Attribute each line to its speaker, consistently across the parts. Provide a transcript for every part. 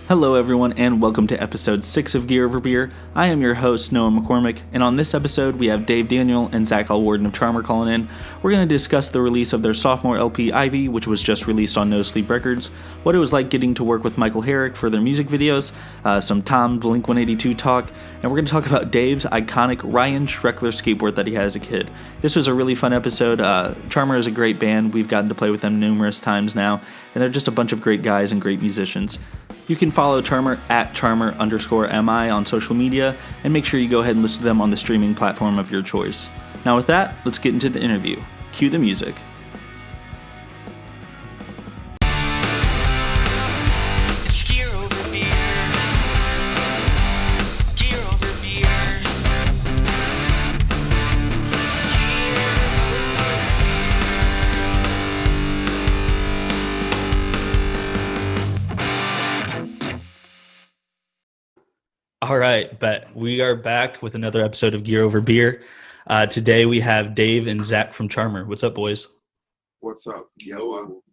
Speaker 1: Hello, everyone, and welcome to episode 6 of Gear Over Beer. I am your host, Noah McCormick, and on this episode, we have Dave Daignault and Zack Alworden of Charmer calling in. We're going to discuss the release of their sophomore LP, Ivy, which was just released on No Sleep Records, what it was like getting to work with Michael Herrick for their music videos, some Tom Blink-182 talk, and we're going to talk about Dave's iconic Ryan Shrekler skateboard that he had as a kid. This was a really fun episode. Charmer is a great band. We've gotten to play with them numerous times now, and they're just a bunch of great guys and great musicians. You can follow Charmer at Charmer_MI on social media, and make sure you go ahead and listen to them on the streaming platform of your choice. Now with that, let's get into the interview. Cue the music.
Speaker 2: It's Gear Over Beer. Gear Over Beer.
Speaker 1: All right, but we are back with another episode of Gear Over Beer. Today we have Dave and Zack from Charmer. What's up, boys?
Speaker 3: What's up? Yo.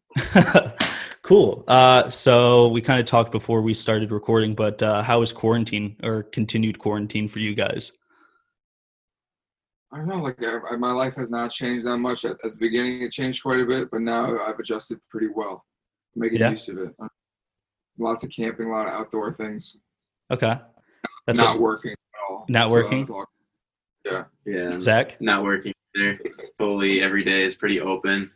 Speaker 1: Cool. So we kind of talked before we started recording, but how was quarantine or continued quarantine for you guys?
Speaker 3: I don't know, my life has not changed that much. At the beginning, it changed quite a bit, but now I've adjusted pretty well. Making use of it. Lots of camping, a lot of outdoor things.
Speaker 1: Okay. That's
Speaker 3: not working at all.
Speaker 1: Not working?
Speaker 4: Yeah.
Speaker 1: Zack?
Speaker 4: Not working either. Fully every day is pretty open.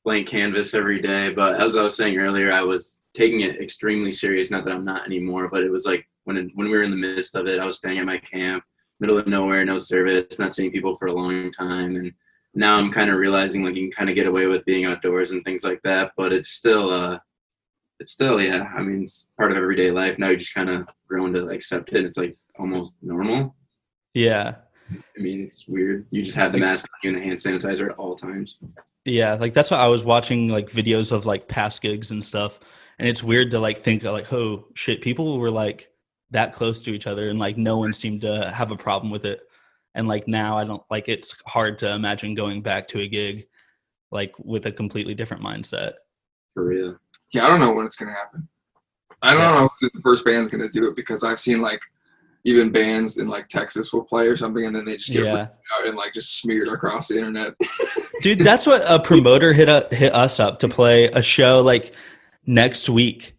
Speaker 4: Blank canvas every day. But as I was saying earlier, I was taking it extremely serious. Not that I'm not anymore, but it was like when we were in the midst of it, I was staying at my camp, middle of nowhere, no service, not seeing people for a long time. And now I'm kind of realizing like you can kind of get away with being outdoors and things like that. But it's still, yeah, I mean, it's part of everyday life. Now you just kind of grown to accept it. It's like almost normal.
Speaker 1: Yeah.
Speaker 4: I mean, it's weird. You just have the mask on you and the hand sanitizer at all times.
Speaker 1: Yeah, like that's why I was watching like videos of like past gigs and stuff, and it's weird to like think like, oh shit, people were like that close to each other and like no one seemed to have a problem with it. And like now I don't like, it's hard to imagine going back to a gig like with a completely different mindset.
Speaker 4: For real.
Speaker 3: Yeah, I don't know when it's going to happen. I don't know who the first band's going to do it, because I've seen like even bands in like Texas will play or something, and then they just get out and like just smeared across the internet.
Speaker 1: Dude, that's what a promoter hit us up to play a show like next week.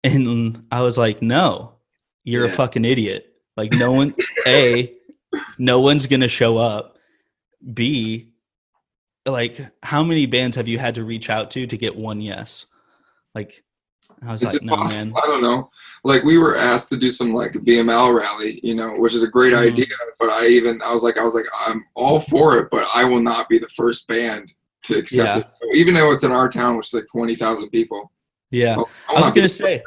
Speaker 1: And I was like, no, you're a fucking idiot. Like no one, no one's going to show up. B, like how many bands have you had to reach out to get one yes? Like, I was like, no, man.
Speaker 3: I don't know. Like we were asked to do some like BML rally, which is a great idea. But I was like, I'm all for it, but I will not be the first band to accept it. So even though it's in our town, which is like 20,000 people.
Speaker 1: Yeah. I was gonna say,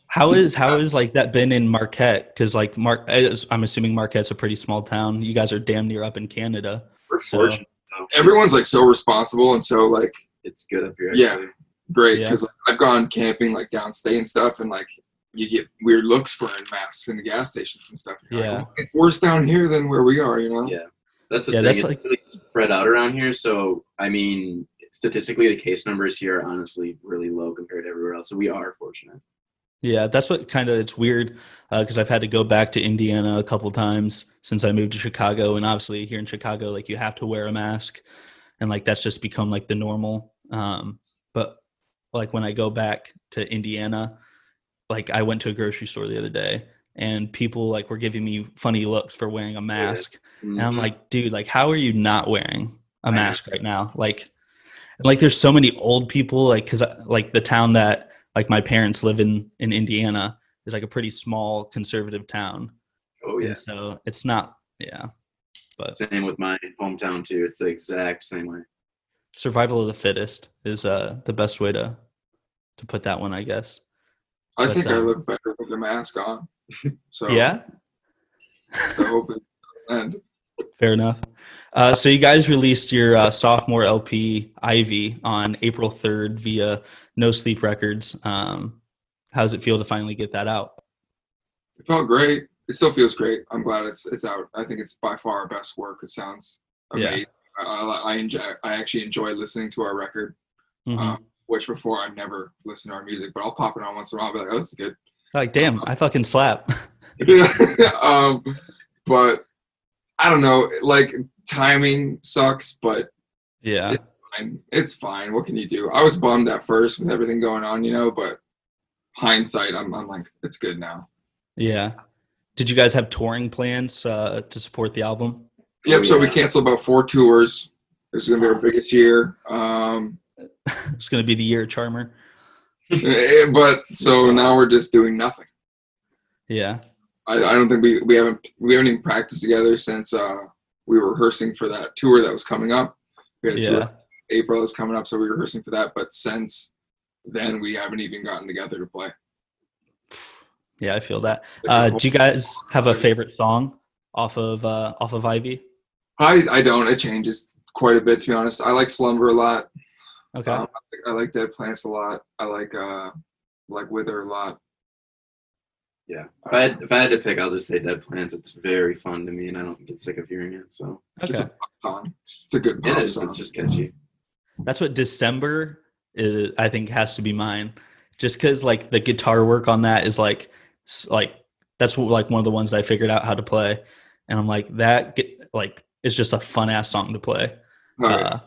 Speaker 1: how is like that been in Marquette? Because like I'm assuming Marquette's a pretty small town. You guys are damn near up in Canada.
Speaker 4: We're fortunate.
Speaker 3: Everyone's like so responsible, and so like
Speaker 4: it's good up here. Actually.
Speaker 3: Yeah. Great, because I've gone camping like downstate and stuff, and like you get weird looks for wearing masks in the gas stations and stuff. You're like, well, it's worse down here than where we are,
Speaker 4: Yeah, that's the thing. It's like really spread out around here. So I mean, statistically, the case numbers here are honestly really low compared to everywhere else. So we are fortunate. Yeah,
Speaker 1: that's what it's weird because I've had to go back to Indiana a couple times since I moved to Chicago, and obviously here in Chicago, like you have to wear a mask, and like that's just become like the normal. But like when I go back to Indiana, like I went to a grocery store the other day and people like were giving me funny looks for wearing a mask. Mm-hmm. And I'm like, dude, like, how are you not wearing a mask right now? Like there's so many old people, like, cause like the town that like my parents live in Indiana is like a pretty small conservative town.
Speaker 4: Oh yeah.
Speaker 1: And so it's not, but
Speaker 4: same with my hometown too. It's the exact same way.
Speaker 1: Survival of the fittest is the best way to put that one, I guess.
Speaker 3: I think I look better with the mask on. So
Speaker 1: yeah.
Speaker 3: I hope it doesn't end.
Speaker 1: Fair enough. So you guys released your sophomore LP Ivy on April 3rd via No Sleep Records. How does it feel to finally get that out?
Speaker 3: It felt great. It still feels great. I'm glad it's out. I think it's by far our best work. It sounds amazing. Yeah. I actually enjoy listening to our record, which before I never listened to our music, but I'll pop it on once in a while. I'll be like, oh, this is good.
Speaker 1: Like, damn, I fucking slap.
Speaker 3: But I don't know, like timing sucks, but
Speaker 1: Yeah.
Speaker 3: it's fine. It's fine. What can you do? I was bummed at first with everything going on, but hindsight, I'm like, it's good now.
Speaker 1: Yeah. Did you guys have touring plans to support the album?
Speaker 3: Yep. So we
Speaker 4: yeah.
Speaker 3: canceled about 4 tours. This is gonna be our biggest year.
Speaker 1: It's going to be the year of Charmer.
Speaker 3: But so now we're just doing nothing.
Speaker 1: Yeah.
Speaker 3: I don't think we haven't even practiced together since we were rehearsing for that tour that was coming up. We had a tour in April that's coming up, so we were rehearsing for that. But since then, we haven't even gotten together to play.
Speaker 1: Yeah, I feel that. Do you guys have a favorite song off of Ivy?
Speaker 3: I don't. It changes quite a bit, to be honest. I like Slumber a lot.
Speaker 1: Okay.
Speaker 3: I like Dead Plants a lot. I like Wither a lot.
Speaker 4: Yeah. If I had to pick, I'll just say Dead Plants. It's very fun to me, and I don't get sick of hearing it. So
Speaker 1: Okay.
Speaker 3: It's a pop song. It's a good pop song.
Speaker 4: It's just catchy.
Speaker 1: That's what December is, I think, has to be mine. Just because like the guitar work on that is like that's like one of the ones I figured out how to play, and I'm like it's just a fun ass song to play.
Speaker 3: Right.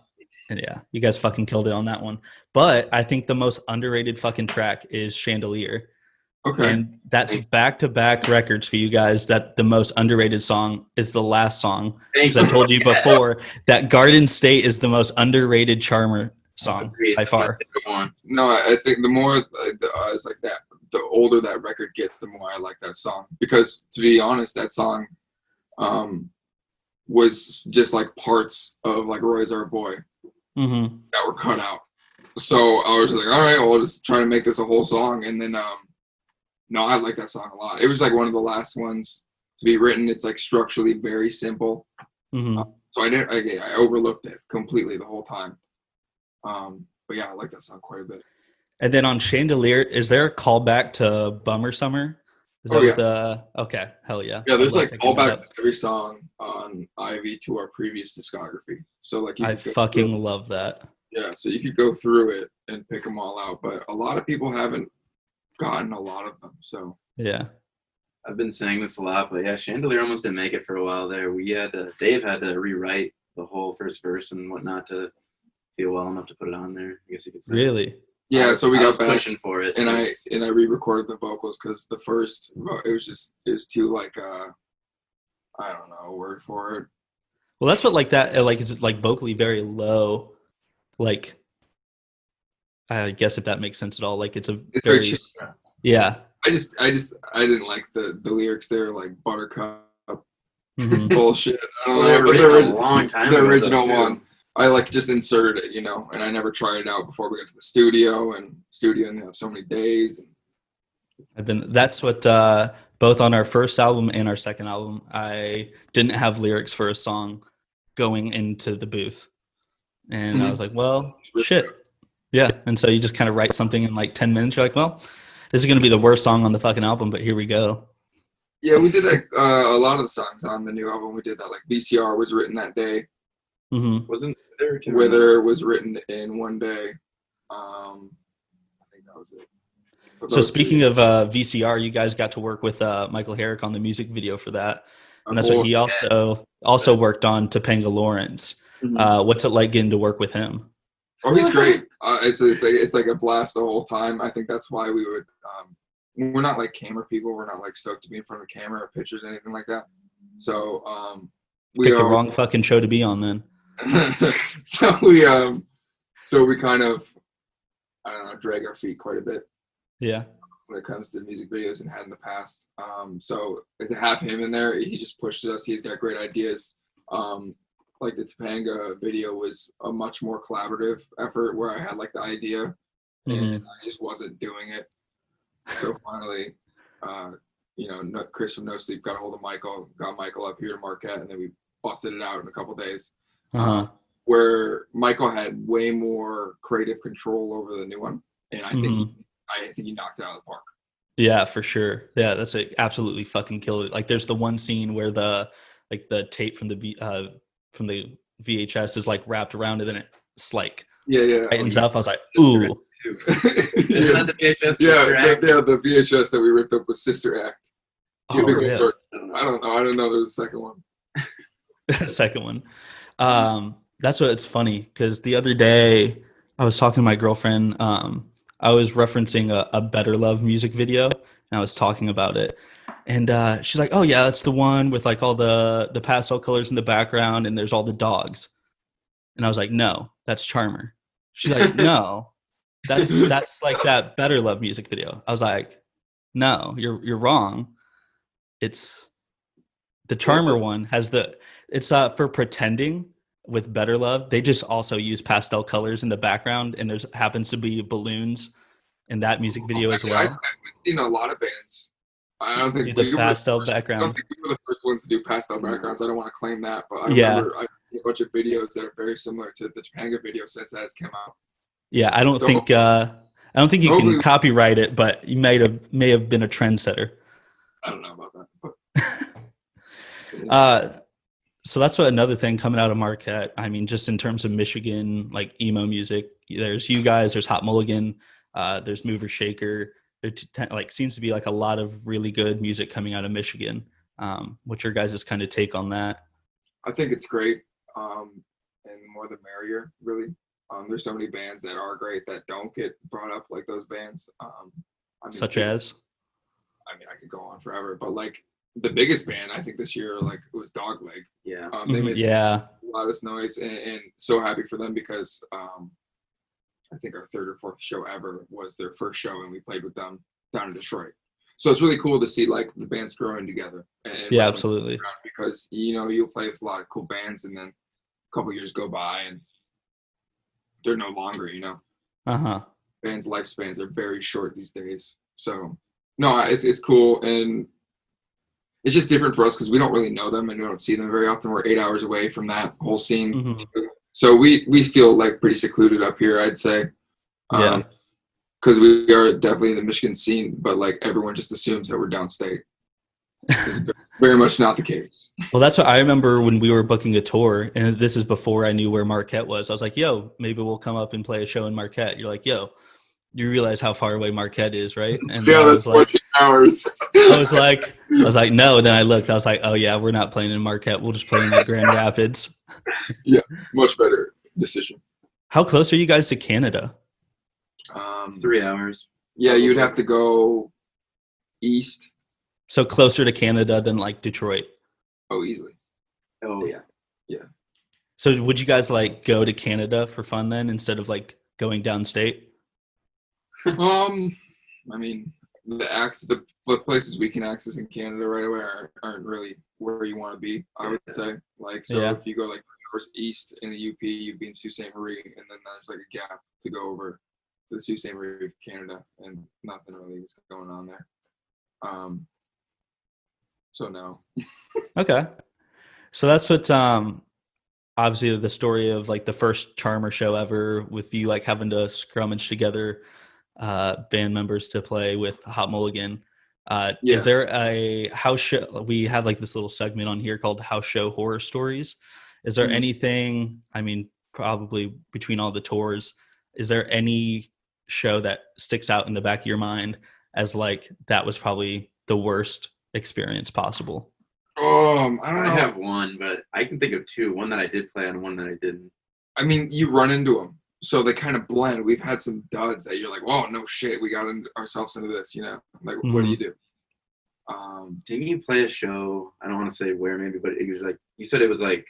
Speaker 1: And yeah, you guys fucking killed it on that one. But I think the most underrated fucking track is Chandelier.
Speaker 3: Okay.
Speaker 1: And that's back-to-back records for you guys that the most underrated song is the last song. Because I told you before that Garden State is the most underrated Charmer song by far.
Speaker 3: No, I think the more it's like that, the older that record gets, the more I like that song. Because to be honest, that song was just like parts of like Roy's Our Boy that were cut out. So I was like, all right, well, I'll just try to make this a whole song. And then no, I like that song a lot. It was like one of the last ones to be written. It's like structurally very simple. So I overlooked it completely the whole time. But yeah, I like that song quite a bit.
Speaker 1: And then on Chandelier, is there a callback to Bummer Summer? Is that okay, hell yeah.
Speaker 3: Yeah, there's like callbacks to every song on Ivy to our previous discography. So like
Speaker 1: I fucking love that.
Speaker 3: Yeah, so you could go through it and pick them all out, but a lot of people haven't gotten a lot of them. So
Speaker 1: yeah,
Speaker 4: I've been saying this a lot, but yeah, Chandelier almost didn't make it for a while there. Dave had to rewrite the whole first verse and whatnot to feel well enough to put it on there, I guess you could say.
Speaker 1: Really?
Speaker 3: Yeah, so we got back
Speaker 4: pushing for it,
Speaker 3: and I re-recorded the vocals because the first it was too like I don't know a word for it.
Speaker 1: Well, that's what like that like it's like vocally very low, like I guess if that makes sense at all. Like it's very yeah. I
Speaker 3: didn't like the lyrics there, like Buttercup bullshit. I don't know,
Speaker 4: but a long time
Speaker 3: the
Speaker 4: ago,
Speaker 3: original one. I like just inserted it, and I never tried it out before we got to the studio, and they have so many days.
Speaker 1: That's what both on our first album and our second album, I didn't have lyrics for a song going into the booth, and I was like, well, shit, yeah. And so you just kind of write something in like 10 minutes. You're like, well, this is gonna be the worst song on the fucking album, but here we go.
Speaker 3: Yeah, we did that. A lot of the songs on the new album, we did that. Like VCR was written that day.
Speaker 4: Wasn't
Speaker 3: Wither was written in one day. I think that was it.
Speaker 1: So speaking of VCR, you guys got to work with Michael Herrick on the music video for that, and that's what he also worked on Topanga Lawrence. What's it like getting to work with him?
Speaker 3: Oh, he's great. It's like a blast the whole time. I think that's why we would. We're not like camera people. We're not like stoked to be in front of a camera or pictures or anything like that. So
Speaker 1: we picked the wrong fucking show to be on then.
Speaker 3: so we kind of I don't know drag our feet quite a bit.
Speaker 1: Yeah.
Speaker 3: When it comes to music videos and had in the past. So to have him in there, he just pushed us. He's got great ideas. Like the Topanga video was a much more collaborative effort where I had like the idea and I just wasn't doing it. So finally, Chris from No Sleep got a hold of Michael, got Michael up here to Marquette, and then we busted it out in a couple days. Where Michael had way more creative control over the new one, and I think he knocked it out of the park. Yeah,
Speaker 1: for sure. Yeah, that's absolutely fucking killed it. Like, there's the one scene where the tape from the VHS is like wrapped around it, and it's like tightens up. I was like, ooh,
Speaker 4: too. Isn't that the VHS
Speaker 3: Yeah,
Speaker 4: Sister Act?
Speaker 3: the VHS that we ripped up was Sister Act.
Speaker 1: Oh, really?
Speaker 3: I don't know. I didn't know there was a second one.
Speaker 1: Second one. That's what it's funny because the other day I was talking to my girlfriend. I was referencing a Better Love music video and I was talking about it. And she's like, oh, yeah, that's the one with like all the pastel colors in the background and there's all the dogs. And I was like, no, that's Charmer. She's like, no, that's like that Better Love music video. I was like, no, you're wrong. It's the Charmer one has it's for pretending with Better Love. They just also use pastel colors in the background and there's happens to be balloons in that music video as well.
Speaker 3: I've seen a lot of bands. I don't think
Speaker 1: the pastel background.
Speaker 3: I don't think we were the first ones to do pastel backgrounds. I don't want to claim that, but I
Speaker 1: remember
Speaker 3: I've seen a bunch of videos that are very similar to the Topanga video since that has come out.
Speaker 1: Yeah, I don't think you can copyright it, but you may have been a trendsetter.
Speaker 3: I don't know about that. But.
Speaker 1: So that's what another thing coming out of Marquette. I mean, just in terms of Michigan, like emo music, there's you guys, there's Hot Mulligan, there's Mover Shaker. There like seems to be like a lot of really good music coming out of Michigan. What's your guys' kind of take on that?
Speaker 3: I think it's great, and the more the merrier, really. There's so many bands that are great that don't get brought up like those bands.
Speaker 1: Such as?
Speaker 3: I mean, I could go on forever, but like the biggest band I think this year, like it was Dogleg.
Speaker 4: Yeah.
Speaker 3: They made
Speaker 1: the
Speaker 3: loudest noise, and so happy for them because I think our third or fourth show ever was their first show, and we played with them down in Detroit. So it's really cool to see like the bands growing together. And
Speaker 1: yeah, absolutely.
Speaker 3: Because you'll play with a lot of cool bands, and then a couple years go by, and they're no longer. Bands' lifespans are very short these days. So no, it's cool, and it's just different for us because we don't really know them and we don't see them very often. We're 8 hours away from that whole scene.
Speaker 1: Mm-hmm.
Speaker 3: So we feel like pretty secluded up here, I'd say.
Speaker 1: Yeah.
Speaker 3: Because we are definitely in the Michigan scene, but like everyone just assumes that we're downstate. It's very much not the case.
Speaker 1: Well, that's what I remember when we were booking a tour, and this is before I knew where Marquette was. I was like, yo, maybe we'll come up and play a show in Marquette. You're like, yo, you realize how far away Marquette is, right? And
Speaker 3: yeah, that's 14 hours.
Speaker 1: I was like, no. Then I looked. I was like, oh yeah, we're not playing in Marquette. We'll just play in like Grand Rapids.
Speaker 3: Yeah, much better decision.
Speaker 1: How close are you guys to Canada?
Speaker 4: 3 hours.
Speaker 3: Yeah, you'd have to go east.
Speaker 1: So closer to Canada than like Detroit.
Speaker 3: Oh, easily.
Speaker 4: Oh yeah.
Speaker 3: Yeah.
Speaker 1: So would you guys like go to Canada for fun then instead of like going downstate?
Speaker 3: I mean, the places we can access in Canada right away aren't really where you want to be, I would say. Like, so if you go like east in the UP, you'd be in Sault Ste. Marie, and then there's like a gap to go over to the Sault Ste. Marie of Canada, and nothing really is going on there. So no.
Speaker 1: Okay. So that's what obviously the story of like the first Charmer show ever with you like having to scrummage together band members to play with Hot Mulligan. Is there a house show? We have like this little segment on here called House Show Horror Stories. Is there anything, I mean, probably between all the tours, is there any show that sticks out in the back of your mind as like that was probably the worst experience possible?
Speaker 3: I don't know.
Speaker 4: I have one, but I can think of two. One that I did play on, one that I didn't.
Speaker 3: I mean, you run into them, so they kind of blend. We've had some duds that you're like, "Whoa, no shit, we got ourselves into this." Like, what do you do?
Speaker 4: Didn't you play a show? I don't want to say where, maybe, but it was like you said it was like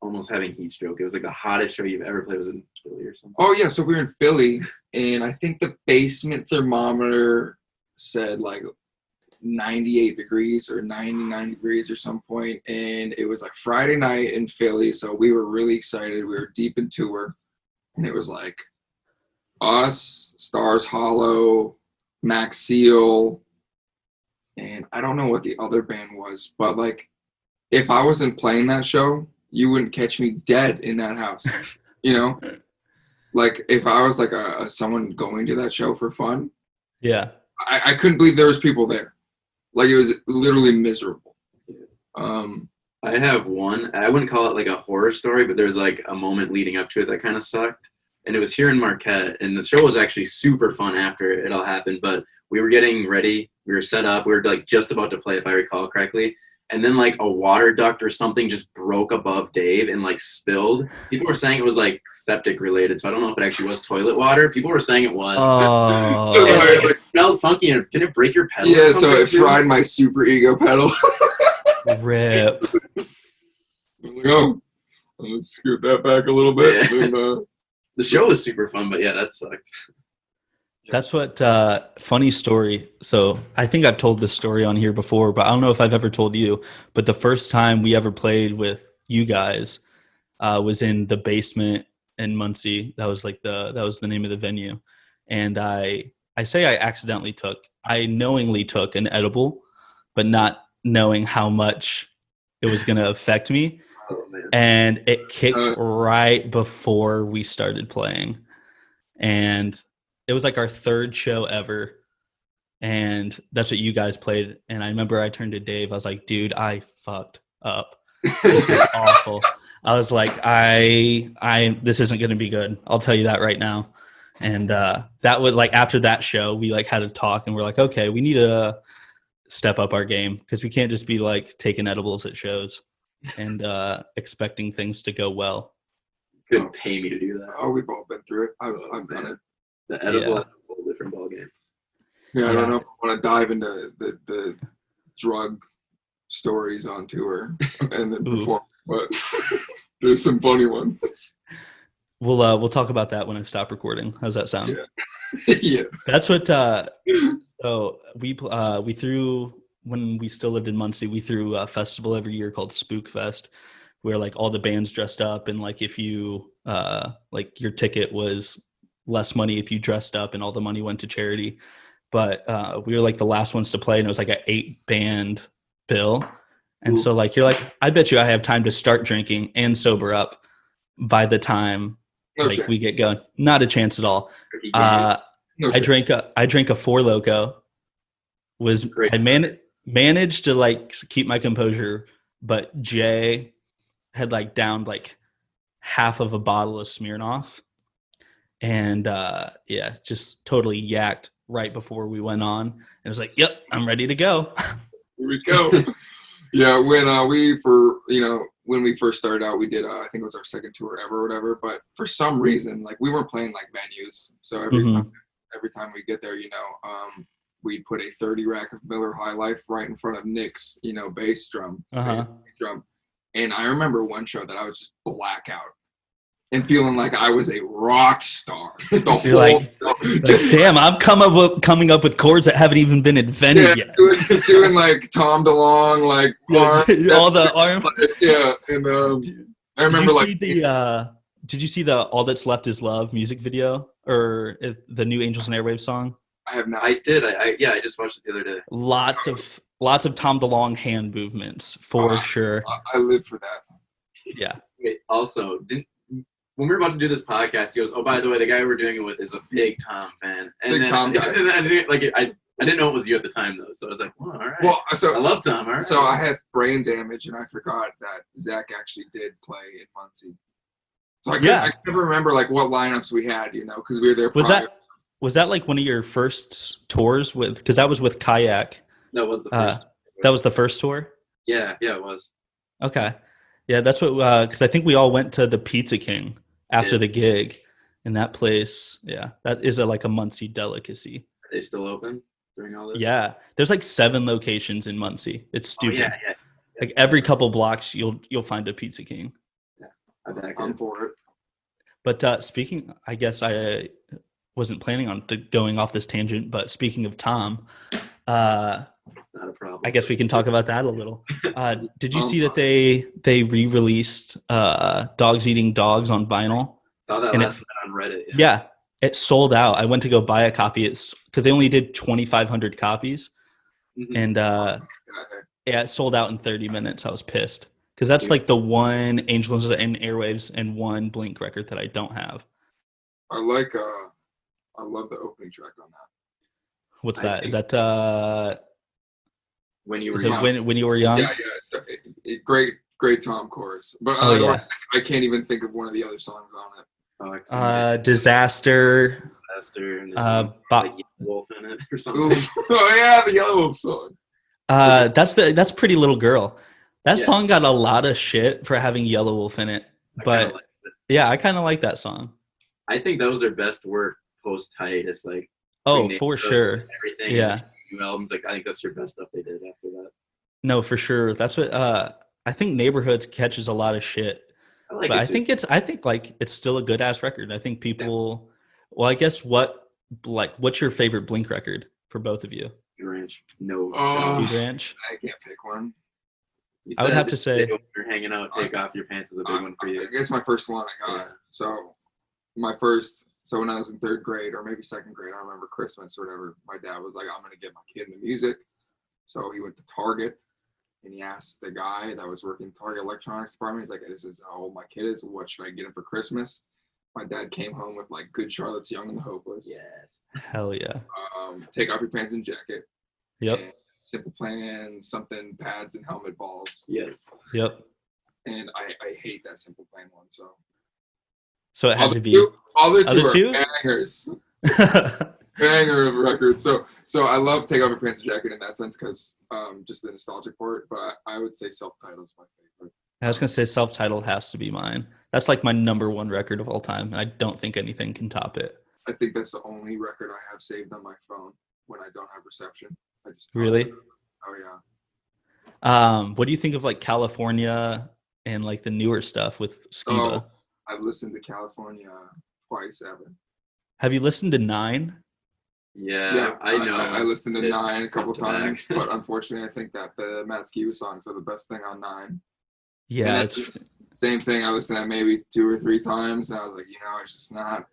Speaker 4: almost having heat stroke. It was like the hottest show you've ever played. Was in Philly or something? Oh yeah,
Speaker 3: so we were in Philly, and I think the basement thermometer said like 98 degrees or 99 degrees or some point, and it was like Friday night in Philly, so we were really excited. We were deep in tour, and it was like us, Stars Hollow, Max Seal, and I don't know what the other band was, but like if I wasn't playing that show, you wouldn't catch me dead in that house. Like if I was like someone going to that show for fun, I couldn't believe there was people there. Like it was literally miserable.
Speaker 4: I have one. I wouldn't call it like a horror story, but there was like a moment leading up to it that kind of sucked. and it was here in Marquette, and the show was actually super fun after it all happened, but we were getting ready, we were set up, we were like just about to play, if I recall correctly, and then like a water duct or something just broke above Dave and like spilled. People were saying it was like septic related, so I don't know if it actually was toilet water. People were saying it was.
Speaker 1: Oh.
Speaker 4: And it smelled funky, and can it break your pedal?
Speaker 3: Yeah, so it fried my super ego pedal.
Speaker 1: Rip.
Speaker 3: I'm like, oh, let's scoot that back a little bit.
Speaker 4: Yeah.
Speaker 3: And,
Speaker 4: The show was super fun, but yeah, that sucked.
Speaker 1: That's what, funny story. So I think I've told this story on here before, but I don't know if I've ever told you. But the first time we ever played with you guys was in the basement in Muncie. That was the name of the venue. And I knowingly took an edible, but not knowing how much it was going to affect me.
Speaker 4: Oh, man.
Speaker 1: And it kicked right before we started playing. And it was like our third show ever. And that's what you guys played. And I remember I turned to Dave. I was like, dude, I fucked up. This is awful. I was like, this isn't going to be good. I'll tell you that right now. And that was like, after that show, we like had a talk and we're like, okay, we need to step up our game, because we can't just be like taking edibles at shows and expecting things to go well.
Speaker 4: Couldn't pay me to do that.
Speaker 3: oh, we've all been through it. I've done it.
Speaker 4: The edible
Speaker 1: Yeah.
Speaker 4: is a whole different ballgame.
Speaker 3: Yeah, I don't know if I want to dive into the drug stories on tour and then perform, but there's some funny ones.
Speaker 1: We'll talk about that when I stop recording. How's that sound?
Speaker 3: Yeah. Yeah.
Speaker 1: That's what. So we threw, when we still lived in Muncie, we threw a festival every year called Spook Fest, where like all the bands dressed up, and like if you like your ticket was less money if you dressed up, and all the money went to charity. But we were like the last ones to play, and it was like an 8-band bill. And so like you're like, I bet you I have time to start drinking and sober up by the time we get going. Not a chance at all. I drank a Four Loko. I managed to like keep my composure, but Jay had like downed like half of a bottle of Smirnoff, and just totally yacked right before we went on. And it was like, yep, I'm ready to go.
Speaker 3: Here we go. Yeah, when we first started out, we did I think it was our second tour ever or whatever, but for some reason, like, we weren't playing like venues, so every time we get there, we'd put a 30 rack of Miller High Life right in front of Nick's bass drum. And I remember one show that I was just blackout and feeling like I was a rock star.
Speaker 1: You're like, damn, I'm coming up with chords that haven't even been invented yet.
Speaker 3: Doing like Tom DeLonge, like
Speaker 1: all the arm.
Speaker 3: Yeah, and I remember
Speaker 1: did you see the All That's Left Is Love music video, or the new Angels and Airwaves song?
Speaker 3: I have not.
Speaker 4: I did. I just watched it the other day.
Speaker 1: Lots of Tom DeLonge hand movements for sure.
Speaker 3: I live for that.
Speaker 1: Yeah.
Speaker 4: Wait, also, when we were about to do this podcast, he goes, "Oh, by the way, the guy we're doing it with is a big Tom fan." And
Speaker 3: Tom guy.
Speaker 4: And then I didn't know it was you at the time though, so I was like, "Well, all right."
Speaker 3: Well, so
Speaker 4: I love Tom. All right.
Speaker 3: So I had brain damage, and I forgot that Zach actually did play in Muncie. So I can never remember like what lineups we had, because we were there.
Speaker 1: Was that like one of your first tours because that was with Kayak?
Speaker 4: That was the first.
Speaker 1: That was the first tour?
Speaker 4: Yeah, it was.
Speaker 1: Okay. Yeah, that's what, because I think we all went to the Pizza King after the gig, and that place, that is like a Muncie delicacy.
Speaker 4: Are they still open during all this?
Speaker 1: Yeah. There's like 7 locations in Muncie. It's stupid.
Speaker 4: Yeah.
Speaker 1: Like every couple blocks, you'll find a Pizza King.
Speaker 4: Yeah,
Speaker 3: I'm for it.
Speaker 1: But speaking, I guess I wasn't planning on going off this tangent, but speaking of Tom,
Speaker 4: not a problem.
Speaker 1: I guess we can talk about that a little. Did you see that they re-released Dogs Eating Dogs on vinyl?
Speaker 4: Saw that last night on Reddit.
Speaker 1: Yeah, it sold out. I went to go buy a copy. It's because they only did 2,500 copies, and it sold out in 30 minutes. I was pissed because that's like the one Angels and Airwaves and one Blink record that I don't have.
Speaker 3: I love the opening track on that.
Speaker 1: What's that? Is that
Speaker 4: When You Were Young?
Speaker 1: When You Were Young?
Speaker 3: Yeah. Great Tom chorus. But I can't even think of one of the other songs on it.
Speaker 4: Fox and
Speaker 1: Disaster.
Speaker 4: Disaster, and
Speaker 1: Bo-
Speaker 4: like Wolf in it or something.
Speaker 3: Oof. Oh yeah, the Yellow Wolf song.
Speaker 1: That's Pretty Little Girl. That
Speaker 4: Yeah.
Speaker 1: song got a lot of shit for having Yellow Wolf in it,
Speaker 4: I kinda
Speaker 1: but
Speaker 4: like it.
Speaker 1: yeah, I kind of like that song.
Speaker 4: I think that was their best work post hiatus. Like,
Speaker 1: Oh,
Speaker 4: between
Speaker 1: for
Speaker 4: Neighborhood
Speaker 1: sure.
Speaker 4: and everything.
Speaker 1: Yeah.
Speaker 4: And the new albums. Like, I think that's their best stuff they did after that.
Speaker 1: No, for sure. That's what I think Neighborhoods catches a lot of shit.
Speaker 4: I like
Speaker 1: But
Speaker 4: it too.
Speaker 1: I think like it's still a good ass record. I think people well, I guess what's your favorite Blink record for both of you?
Speaker 4: Ranch. No.
Speaker 3: Oh.
Speaker 1: Dude Ranch?
Speaker 3: I can't pick one.
Speaker 4: You
Speaker 1: I would
Speaker 4: said
Speaker 1: have to say-
Speaker 4: when you're hanging out, take off your pants is a big one for
Speaker 3: I
Speaker 4: you.
Speaker 3: guess my first one I got.
Speaker 4: Yeah.
Speaker 3: So when I was in third grade or maybe second grade, I remember Christmas or whatever, my dad was like, I'm going to get my kid into music. So he went to Target and he asked the guy that was working Target electronics department, he's like, this is how old my kid is. What should I get him for Christmas? My dad came home with like Good Charlotte's Young and the Hopeless.
Speaker 4: Yes.
Speaker 1: Hell yeah.
Speaker 3: Take Off Your Pants and Jacket.
Speaker 1: Yep.
Speaker 3: And Simple Plan, something, Pads and Helmet Balls.
Speaker 4: Yes.
Speaker 1: Yep.
Speaker 3: And I hate that Simple Plan one.
Speaker 1: So it had to be
Speaker 3: Other
Speaker 1: Other
Speaker 3: two
Speaker 1: two?
Speaker 3: are bangers. Banger of records. So I love Take Off Your Pants and Jacket in that sense because just the nostalgic part. But I would say Self-Titled is my favorite.
Speaker 1: I was gonna say Self-Titled has to be mine. That's like my number one record of all time, and I don't think anything can top it.
Speaker 3: I think that's the only record I have saved on my phone when I don't have reception. I just
Speaker 1: Really?
Speaker 3: Oh yeah.
Speaker 1: What do you think of like California and like the newer stuff with Skiba?
Speaker 3: Oh, I've listened to California twice, Evan.
Speaker 1: Have you listened to 9?
Speaker 4: Yeah, I know.
Speaker 3: I listened to
Speaker 4: It-
Speaker 3: 9 a couple
Speaker 4: front to
Speaker 3: times,
Speaker 4: back.
Speaker 3: but unfortunately, I think that the Matt Skiba songs are the best thing on 9.
Speaker 1: Yeah,
Speaker 3: And
Speaker 1: it's
Speaker 3: that's same thing. I listened to that maybe 2 or 3 times, and I was like, it's just not.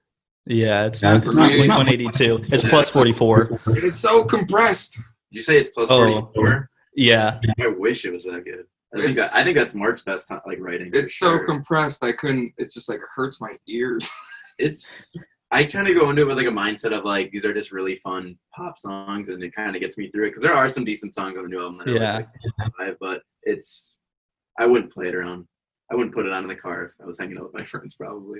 Speaker 1: it's not Blink 182. It's plus 44.
Speaker 3: And it's so compressed.
Speaker 4: Did you say it's plus
Speaker 1: Oh.
Speaker 4: 44?
Speaker 1: Yeah.
Speaker 4: I wish it was that good. I think that's Mark's best like writing. for
Speaker 3: It's so
Speaker 4: sure.
Speaker 3: compressed. I couldn't. It's just like it hurts my ears.
Speaker 4: I kind of go into it with like a mindset of like these are just really fun pop songs, and it kind of gets me through it because there are some decent songs on the new album that I like, but I wouldn't play it around. I wouldn't put it on in the car if I was hanging out with my friends, probably.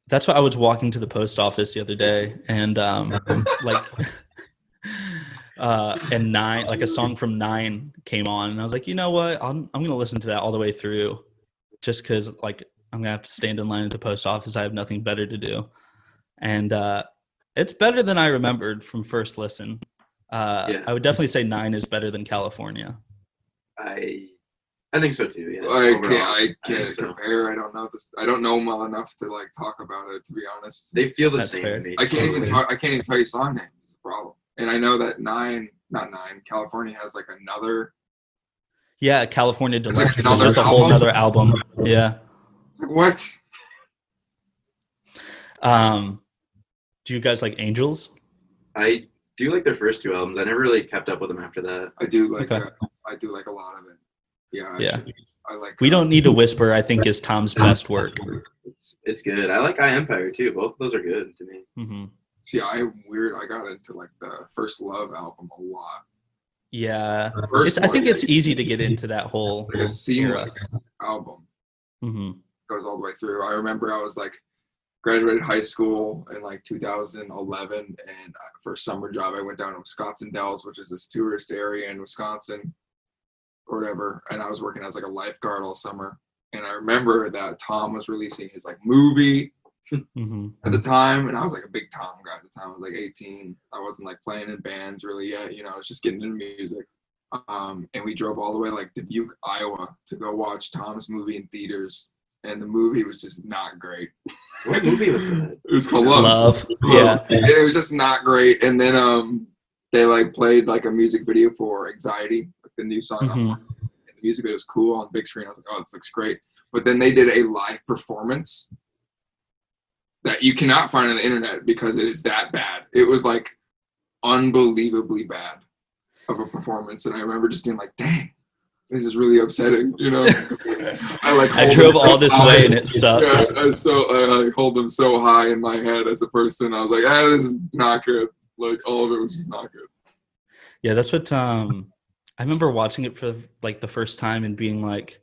Speaker 1: That's why I was walking to the post office the other day, and like and 9, like a song from 9 came on, and I was like, you know what, I'm gonna listen to that all the way through, just because like I'm gonna have to stand in line at the post office. I have nothing better to do, and it's better than I remembered from first listen.
Speaker 4: Yeah.
Speaker 1: I would definitely say 9 is better than California.
Speaker 4: I think so too. Yeah.
Speaker 3: I
Speaker 4: Overall,
Speaker 3: can't
Speaker 4: think so.
Speaker 3: compare. I don't know this. I don't know them well enough to like talk about it. To be honest,
Speaker 4: They feel the
Speaker 1: That's
Speaker 4: same.
Speaker 1: fair.
Speaker 4: to me,
Speaker 3: I can't
Speaker 4: totally.
Speaker 3: even tell you song names. Is the problem. And I know that California has like another.
Speaker 1: Yeah, California
Speaker 3: like
Speaker 1: Deluxe, which is
Speaker 3: another
Speaker 1: just a whole
Speaker 3: album?
Speaker 1: nother album. Yeah.
Speaker 3: Like, what?
Speaker 1: Do you guys like Angels?
Speaker 4: I do like their first 2 albums. I never really kept up with them after that.
Speaker 3: I do like.
Speaker 1: Okay.
Speaker 3: I do like a lot of it. Yeah.
Speaker 1: Yeah.
Speaker 3: Actually, I like.
Speaker 1: We Don't Need to Whisper, I think, is Tom's best work.
Speaker 4: It's good. I like I Empire too. Both of those are good to me.
Speaker 1: Hmm.
Speaker 3: See, I got into like the First Love album a lot.
Speaker 1: Yeah.
Speaker 3: First
Speaker 1: I think
Speaker 3: one,
Speaker 1: it's easy to get into that whole
Speaker 3: like a seamless album.
Speaker 1: hmm
Speaker 3: Goes all the way through. I remember I was like graduated high school in like 2011, and for a summer job I went down to Wisconsin Dells, which is this tourist area in Wisconsin or whatever, and I was working as like a lifeguard all summer. And I remember that Tom was releasing his like movie
Speaker 1: hmm
Speaker 3: at the time, and I was like a big Tom guy at the time. I was like 18. I wasn't like playing in bands really yet, I was just getting into music. And we drove all the way like to Dubuque, Iowa to go watch Tom's movie in theaters, and the movie was just not great.
Speaker 4: What movie was that?
Speaker 3: It was called Love.
Speaker 1: Yeah.
Speaker 3: And it was just not great. And then they like played like a music video for Anxiety, like the new song.
Speaker 1: Mhm.
Speaker 3: And the music video was cool on the big screen. I was like, oh, this looks great. But then they did a live performance that you cannot find on the internet because it is that bad. It was like unbelievably bad of a performance. And I remember just being like, dang, this is really upsetting, I
Speaker 1: drove all this way and it sucked.
Speaker 3: Yeah, I hold them so high in my head as a person. I was like, this is not good. Like all of it was just not good.
Speaker 1: Yeah, that's what I remember watching it for like the first time and being like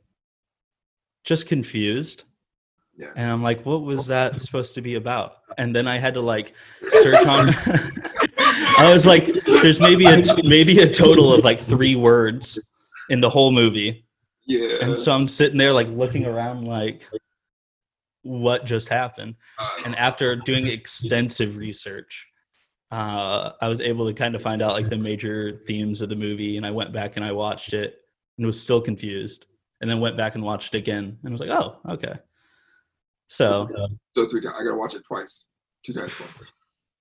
Speaker 1: just confused.
Speaker 3: Yeah.
Speaker 1: And I'm like, what was that supposed to be about? And then I had to like search on. I was like, there's maybe a total of like 3 words in the whole movie.
Speaker 3: Yeah.
Speaker 1: And so I'm sitting there like looking around like, what just happened? And after doing extensive research, I was able to kind of find out like the major themes of the movie. And I went back and I watched it and was still confused. And then went back and watched it again and was like, oh, okay. So
Speaker 3: 3 times. I gotta watch it twice. 2 times.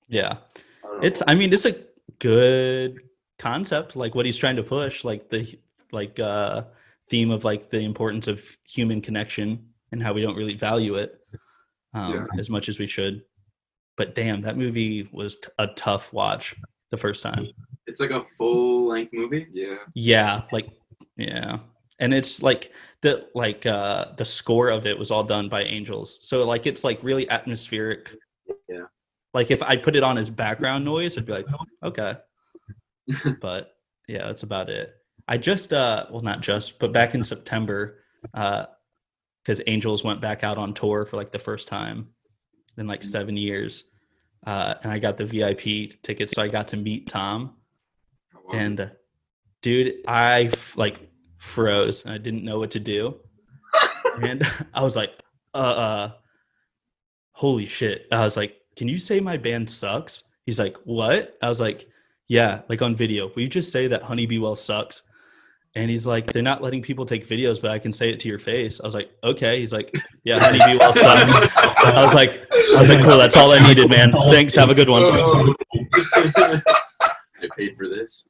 Speaker 1: Yeah, I mean, it's a good concept, like what he's trying to push, like the theme of like the importance of human connection and how we don't really value it as much as we should. But damn, that movie was a tough watch the first time.
Speaker 4: It's like a full-length movie.
Speaker 3: Yeah.
Speaker 1: Yeah. And it's like the score of it was all done by angels. So like it's like really atmospheric.
Speaker 4: Yeah.
Speaker 1: Like if I put it on as background noise, I'd be like, okay. But yeah, that's about it. I just well, not just, but back in September, because Angels went back out on tour for like the first time in like 7 years. And I got the VIP tickets, so I got to meet Tom. And dude, I like froze and I didn't know what to do. And I was like, holy shit. I was like, can you say my band sucks? He's like, what? I was like, yeah, like on video. Will you just say that Honey Be Well sucks? And he's like, they're not letting people take videos, but I can say it to your face. I was like, okay. He's like, yeah, Honey Be Well sucks. I was like, cool. That's all I needed, man. Thanks. Have a good one.
Speaker 4: I paid for this.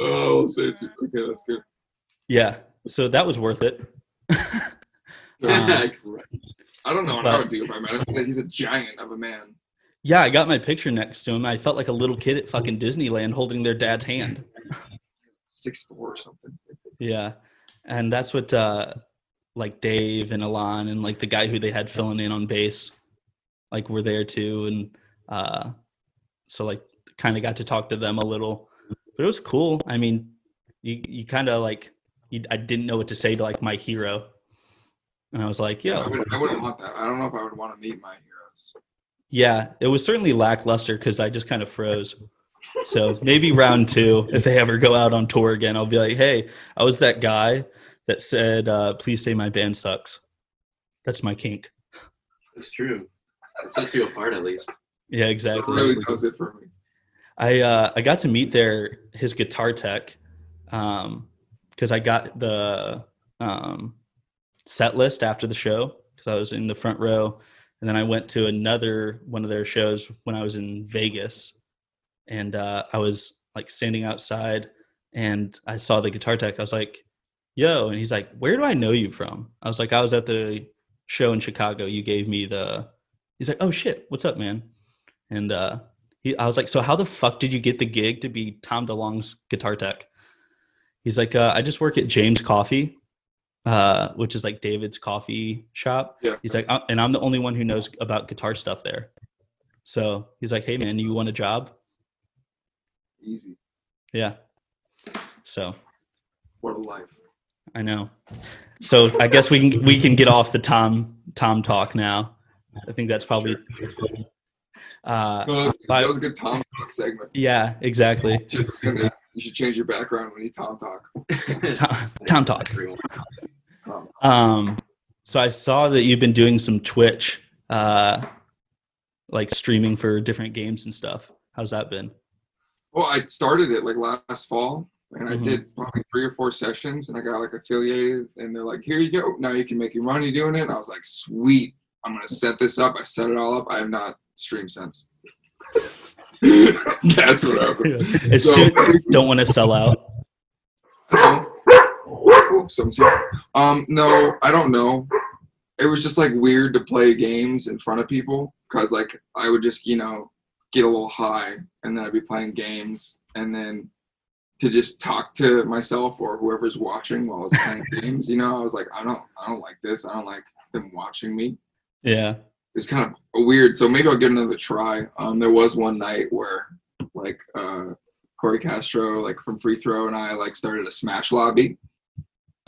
Speaker 3: Oh, I'll say it too. Okay, that's good.
Speaker 1: Yeah. So that was worth it.
Speaker 3: I don't know how to do it, man. He's a giant of a man.
Speaker 1: Yeah, I got my picture next to him. I felt like a little kid at fucking Disneyland holding their dad's hand.
Speaker 3: 6'4" or something.
Speaker 1: Yeah. And that's what like Dave and Alon and like the guy who they had filling in on bass like were there too. And so like kind of got to talk to them a little. But it was cool. I mean, you kind of like I didn't know what to say to like my hero. And I was like, yo.
Speaker 3: I wouldn't want that. I don't know if I would want to meet my heroes.
Speaker 1: Yeah, it was certainly lackluster because I just kind of froze. So maybe round 2, if they ever go out on tour again, I'll be like, hey, I was that guy that said, please say my band sucks. That's my kink.
Speaker 4: That's true. It sets you apart at least.
Speaker 1: Yeah, exactly.
Speaker 3: It really does it for me.
Speaker 1: I got to meet his guitar tech because I got the set list after the show because I was in the front row. And then I went to another one of their shows when I was in Vegas. And I was like standing outside and I saw the guitar tech. I was like, yo. And he's like, where do I know you from? I was like, I was at the show in Chicago. You gave me he's like, oh shit, what's up, man? And I was like, so how the fuck did you get the gig to be Tom DeLonge's guitar tech? He's like, I just work at James Coffee, which is like David's coffee shop.
Speaker 3: Yeah.
Speaker 1: He's like, and I'm the only one who knows about guitar stuff there. So he's like, hey man, you want a job?
Speaker 3: Easy.
Speaker 1: Yeah. So.
Speaker 3: What a life.
Speaker 1: I know. So I guess we can get off the Tom talk now. I think that's probably.
Speaker 3: That was a good Tom talk segment.
Speaker 1: Yeah, exactly.
Speaker 3: You should change your background when you Tom talk.
Speaker 1: Tom talk. So I saw that you've been doing some Twitch, like streaming for different games and stuff. How's that been?
Speaker 3: Well, I started it like last fall, and I did probably 3 or 4 sessions, and I got like affiliated, and they're like, here you go. Now you can make your money doing it. And I was like, sweet. I'm going to set this up. I set it all up. I have not streamed since. That's what happened.
Speaker 1: Don't want to sell out.
Speaker 3: No, I don't know. It was just like weird to play games in front of people because like I would just, get a little high and then I'd be playing games and then to just talk to myself or whoever's watching while I was playing games, I was like, I don't like this. I don't like them watching me.
Speaker 1: Yeah.
Speaker 3: It's kind of weird. So maybe I'll give another try. There was one night where like Corey Castro, like from Free Throw, and I like started a Smash lobby.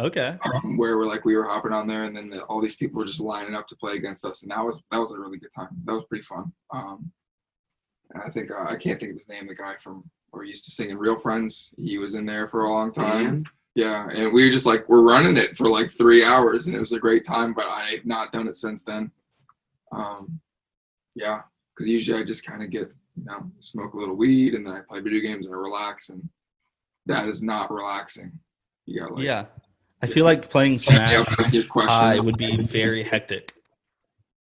Speaker 1: Okay.
Speaker 3: Where we were hopping on there, and then all these people were just lining up to play against us, and that was a really good time. That was pretty fun. And I think I can't think of his name. The guy from where he used to sing in Real Friends. He was in there for a long time.
Speaker 4: Dan?
Speaker 3: Yeah, and we were just we're running it for 3 hours, and it was a great time. But I've not done it since then. Yeah, because usually I just kind of get smoke a little weed, and then I play video games and I relax, and that is not relaxing. You got
Speaker 1: yeah. I feel like playing Smash
Speaker 3: I
Speaker 1: would be very hectic.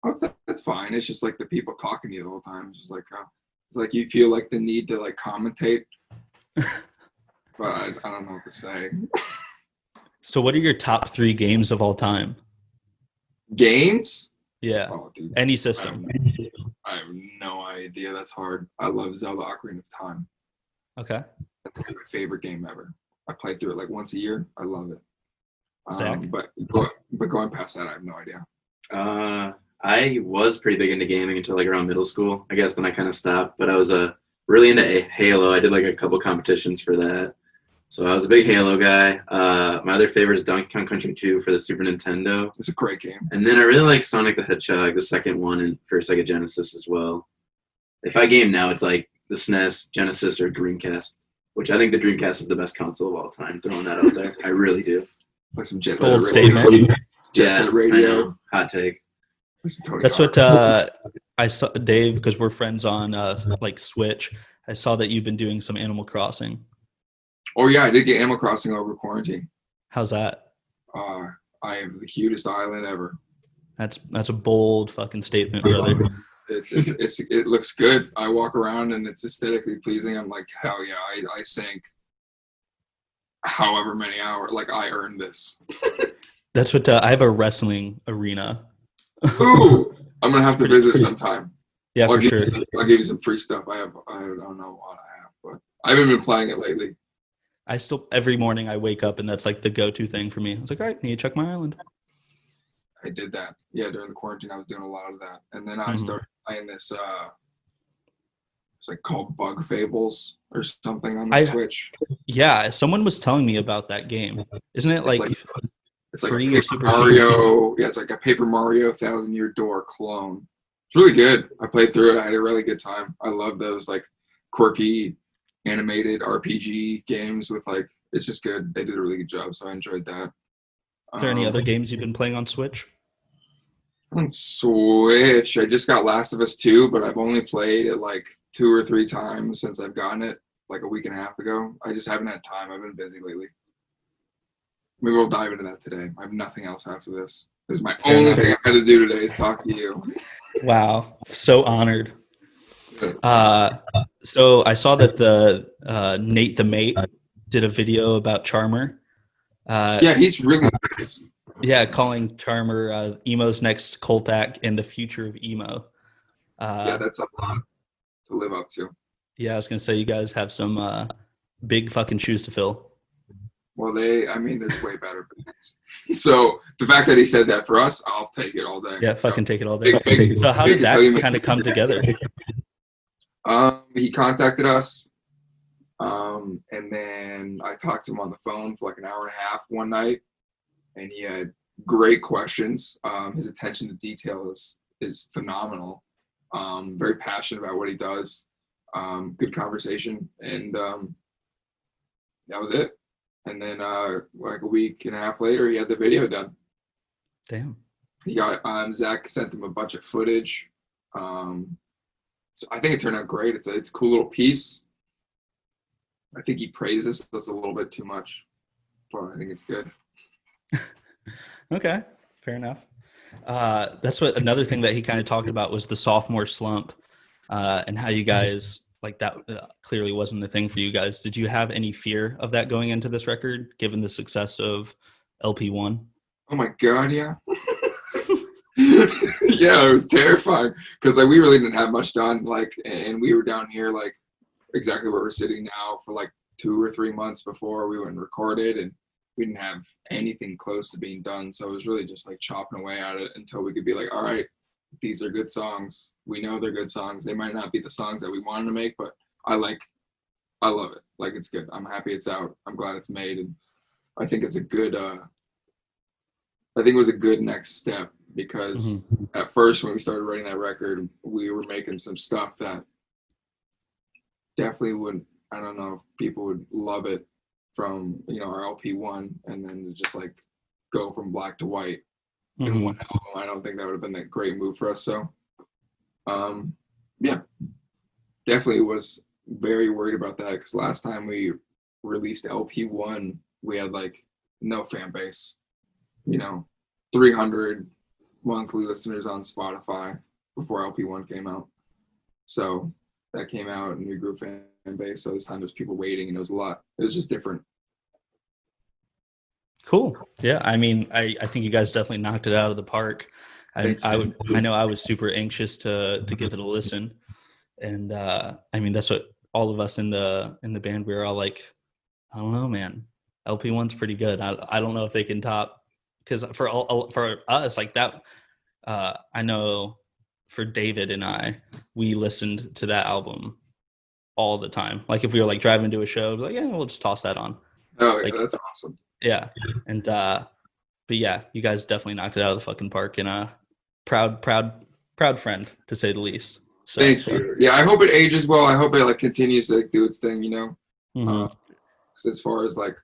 Speaker 3: Oh, that's fine. It's just the people talking to you the whole time. It's just it's you feel the need to commentate. But I don't know what to say.
Speaker 1: So what are your top 3 games of all time?
Speaker 3: Games?
Speaker 1: Yeah.
Speaker 3: Oh, dude.
Speaker 1: Any system.
Speaker 3: I have no idea. That's hard. I love Zelda Ocarina of Time.
Speaker 1: Okay.
Speaker 3: That's my favorite game ever. I play through it once a year. I love it.
Speaker 1: Zach?
Speaker 3: But going past that, I have no idea.
Speaker 4: I was pretty big into gaming until around middle school. I guess then I kind of stopped. But I was really into Halo. I did a couple competitions for that. So I was a big Halo guy. My other favorite is Donkey Kong Country 2 for the Super Nintendo.
Speaker 3: It's a great game.
Speaker 4: And then I really like Sonic the Hedgehog, the second one for Sega Genesis as well. If I game now, it's the SNES, Genesis, or Dreamcast, which I think the Dreamcast is the best console of all time. Throwing that out there. I really do.
Speaker 3: Play some Jet
Speaker 1: Bold
Speaker 3: Set Radio.
Speaker 1: statement.
Speaker 3: Jet Set Radio.
Speaker 4: Hot take.
Speaker 1: That's what I saw, Dave, because we're friends on Switch. I saw that you've been doing some Animal Crossing.
Speaker 3: Oh yeah, I did get Animal Crossing over quarantine.
Speaker 1: How's that?
Speaker 3: I am the cutest island ever.
Speaker 1: That's a bold fucking statement, brother.
Speaker 3: It looks good. I walk around and it's aesthetically pleasing. I'm like, hell yeah, I sank however many hours. I earned this.
Speaker 1: That's what I have a wrestling arena.
Speaker 3: Ooh, I'm gonna have to visit sometime.
Speaker 1: Yeah, for sure.
Speaker 3: I'll give you some free stuff. I don't know what I have, but I haven't been playing it lately.
Speaker 1: I still, every morning I wake up and that's the go-to thing for me. I was all right, need to check my island.
Speaker 3: I did that. Yeah, during the quarantine, I was doing a lot of that. And then I started playing this, it's called Bug Fables or something on the Switch.
Speaker 1: Yeah, someone was telling me about that game. Isn't it
Speaker 3: it's
Speaker 1: free
Speaker 3: a
Speaker 1: or super
Speaker 3: Mario?
Speaker 1: cheap?
Speaker 3: Yeah, it's a Paper Mario Thousand Year Door clone. It's really good. I played through it. I had a really good time. I love those quirky animated RPG games with it's just good. They did a really good job, so I enjoyed that.
Speaker 1: Is there any other games you've been playing on Switch?
Speaker 3: On Switch, I just got Last of Us 2, but I've only played it 2 or 3 times since I've gotten it a week and a half ago. I just haven't had time. I've been busy lately. Maybe we'll dive into that today. I have nothing else after this. This is my only thing I had to do today is talk to you.
Speaker 1: Wow, so honored. So I saw that the Nate the Mate did a video about Charmer.
Speaker 3: Yeah, he's really nice.
Speaker 1: Yeah, calling Charmer emo's next cult act and the future of emo.
Speaker 3: Yeah, that's a lot to live up to.
Speaker 1: Yeah, I was gonna say you guys have some big fucking shoes to fill.
Speaker 3: Well, there's way better bands. So the fact that he said that for us, I'll take it all day.
Speaker 1: Yeah, fucking take it all day. So how did that kind of come together?
Speaker 3: He contacted us, and then I talked to him on the phone for an hour and a half one night, and he had great questions. His attention to detail is phenomenal. Very passionate about what he does. Good conversation, and that was it. And then a week and a half later, he had the video done.
Speaker 1: Damn.
Speaker 3: He got Zach sent him a bunch of footage. So I think it turned out great. It's a cool little piece. I think he praises us a little bit too much, but I think it's good.
Speaker 1: Okay, fair enough. That's what another thing that he kind of talked about was the sophomore slump, and how you guys that clearly wasn't the thing for you guys. Did you have any fear of that going into this record, given the success of LP1?
Speaker 3: Oh my God, yeah. Yeah, it was terrifying because we really didn't have much done. And we were down here exactly where we're sitting now for 2 or 3 months before we went and recorded, and we didn't have anything close to being done. So it was really just chopping away at it until we could be all right, these are good songs. We know they're good songs. They might not be the songs that we wanted to make, but I love it. It's good. I'm happy it's out. I'm glad it's made, and I think it's a good I think it was a good next step because
Speaker 1: Mm-hmm.
Speaker 3: at first when we started writing that record, we were making some stuff that definitely wouldn't. I don't know if people would love it from our LP1, and then to just like go from black to white in
Speaker 1: Mm-hmm.
Speaker 3: one album. I don't think that would have been a great move for us. So, yeah, definitely was very worried about that because last time we released LP1, we had like no fan base, 300 monthly listeners on Spotify before LP1 came out. So that came out and we grew fan base. So this time there's people waiting and it was a lot. It was just different.
Speaker 1: Cool. Yeah. I mean, I think you guys definitely knocked it out of the park. I know I was super anxious to give it a listen. And I mean, that's what all of us in the band, we were all like, I don't know, man. LP1's pretty good. I don't know if they can top, because for us like that, I know for David and I, we listened to that album all the time. Like if we were like driving to a show, like, yeah, we'll just toss that on.
Speaker 3: Oh, yeah,
Speaker 1: like,
Speaker 3: that's awesome.
Speaker 1: Yeah. And but yeah, you guys definitely knocked it out of the fucking park, and proud friend, to say the least. So,
Speaker 3: Thank you. Yeah, I hope it ages well. I hope it like continues to like, do its thing,
Speaker 1: Mm-hmm.
Speaker 3: 'cause as far as like,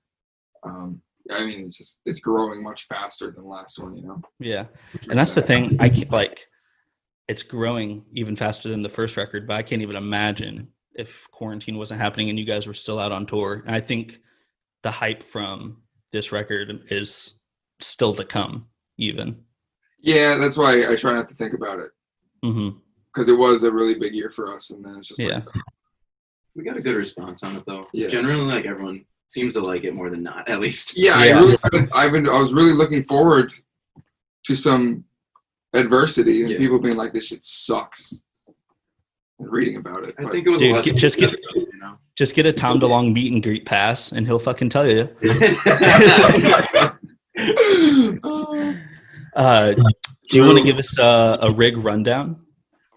Speaker 3: I mean, it's growing much faster than the last one,
Speaker 1: Yeah, and that's the thing. I keep like, it's growing even faster than the first record, but I can't even imagine if quarantine wasn't happening and you guys were still out on tour. And I think the hype from this record is still to come, even.
Speaker 3: Yeah, that's why I try not to think about it.
Speaker 1: Mm-hmm.
Speaker 3: Because it was a really big year for us, and then it's just
Speaker 1: Yeah.
Speaker 3: like,
Speaker 4: We got a good response on it though.
Speaker 3: Yeah.
Speaker 4: Generally, like everyone seems to like it more than not, at least.
Speaker 3: yeah,
Speaker 1: Yeah.
Speaker 3: I was really looking forward to some adversity and
Speaker 4: Yeah.
Speaker 3: people being like, this shit sucks, and reading about it.
Speaker 4: I
Speaker 3: But
Speaker 4: think it was
Speaker 1: Dude,
Speaker 4: a lot
Speaker 1: just get a Tom DeLonge meet and greet pass, and he'll fucking tell you. Do you want to give us a rig rundown?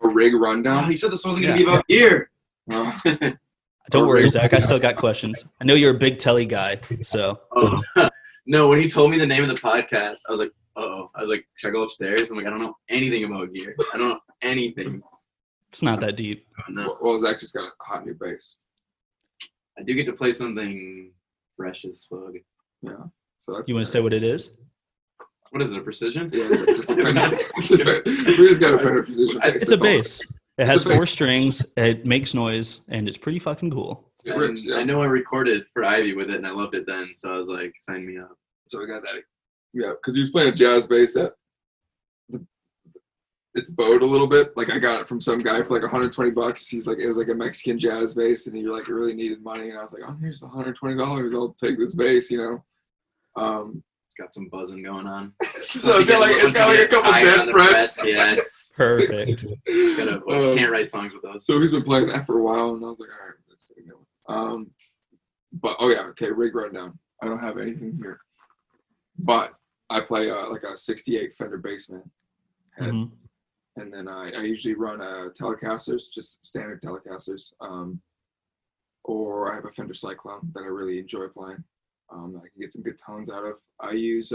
Speaker 3: a rig
Speaker 4: Oh,
Speaker 3: rundown.
Speaker 4: he said this wasn't going to be about gear.
Speaker 3: Oh,
Speaker 1: Don't
Speaker 3: A
Speaker 1: worry,
Speaker 3: rig
Speaker 1: Zach. I still got questions. I know you're a big telly guy, so
Speaker 4: Oh, no, when he told me the name of the podcast, I was like, uh-oh. I was like, should I go upstairs? I'm like, I don't know anything about gear. I don't know anything.
Speaker 1: it's not that deep.
Speaker 4: No.
Speaker 3: well, Zach just got a hot new bass.
Speaker 4: I do get to play something fresh as fuck.
Speaker 3: Yeah, so that's.
Speaker 1: You want to say what it is?
Speaker 4: What is it, a precision?
Speaker 3: Yeah, it's like just a Fender. We just got a Fender Precision bass.
Speaker 1: It's a
Speaker 3: that's all.
Speaker 1: bass. It has
Speaker 3: It's a bass.
Speaker 1: 4 strings. It makes noise, and it's pretty fucking cool.
Speaker 3: It
Speaker 4: And
Speaker 3: rips, yeah.
Speaker 4: I know I recorded for Ivy with it, and I loved it then, so I was like, sign me up.
Speaker 3: So we got that. Yeah, because he was playing a jazz bass that it's bowed a little bit. Like I got it from some guy for like $120. He's like, it was like a Mexican jazz bass, and he like really needed money, and I was like, oh, here's $120. I'll take this bass,
Speaker 4: It's got some buzzing going on.
Speaker 3: So it's got like a couple dead frets.
Speaker 4: Yeah,
Speaker 1: Perfect.
Speaker 4: can't write songs with those.
Speaker 3: So he's been playing that for a while, and I was like, all right, let's take it. But oh yeah, okay, rig rundown. I don't have anything here, but I play like a '68 Fender Bassman head,
Speaker 1: Mhm.
Speaker 3: and then I usually run Telecasters, just standard Telecasters, or I have a Fender Cyclone that I really enjoy playing. I can get some good tones out of. I use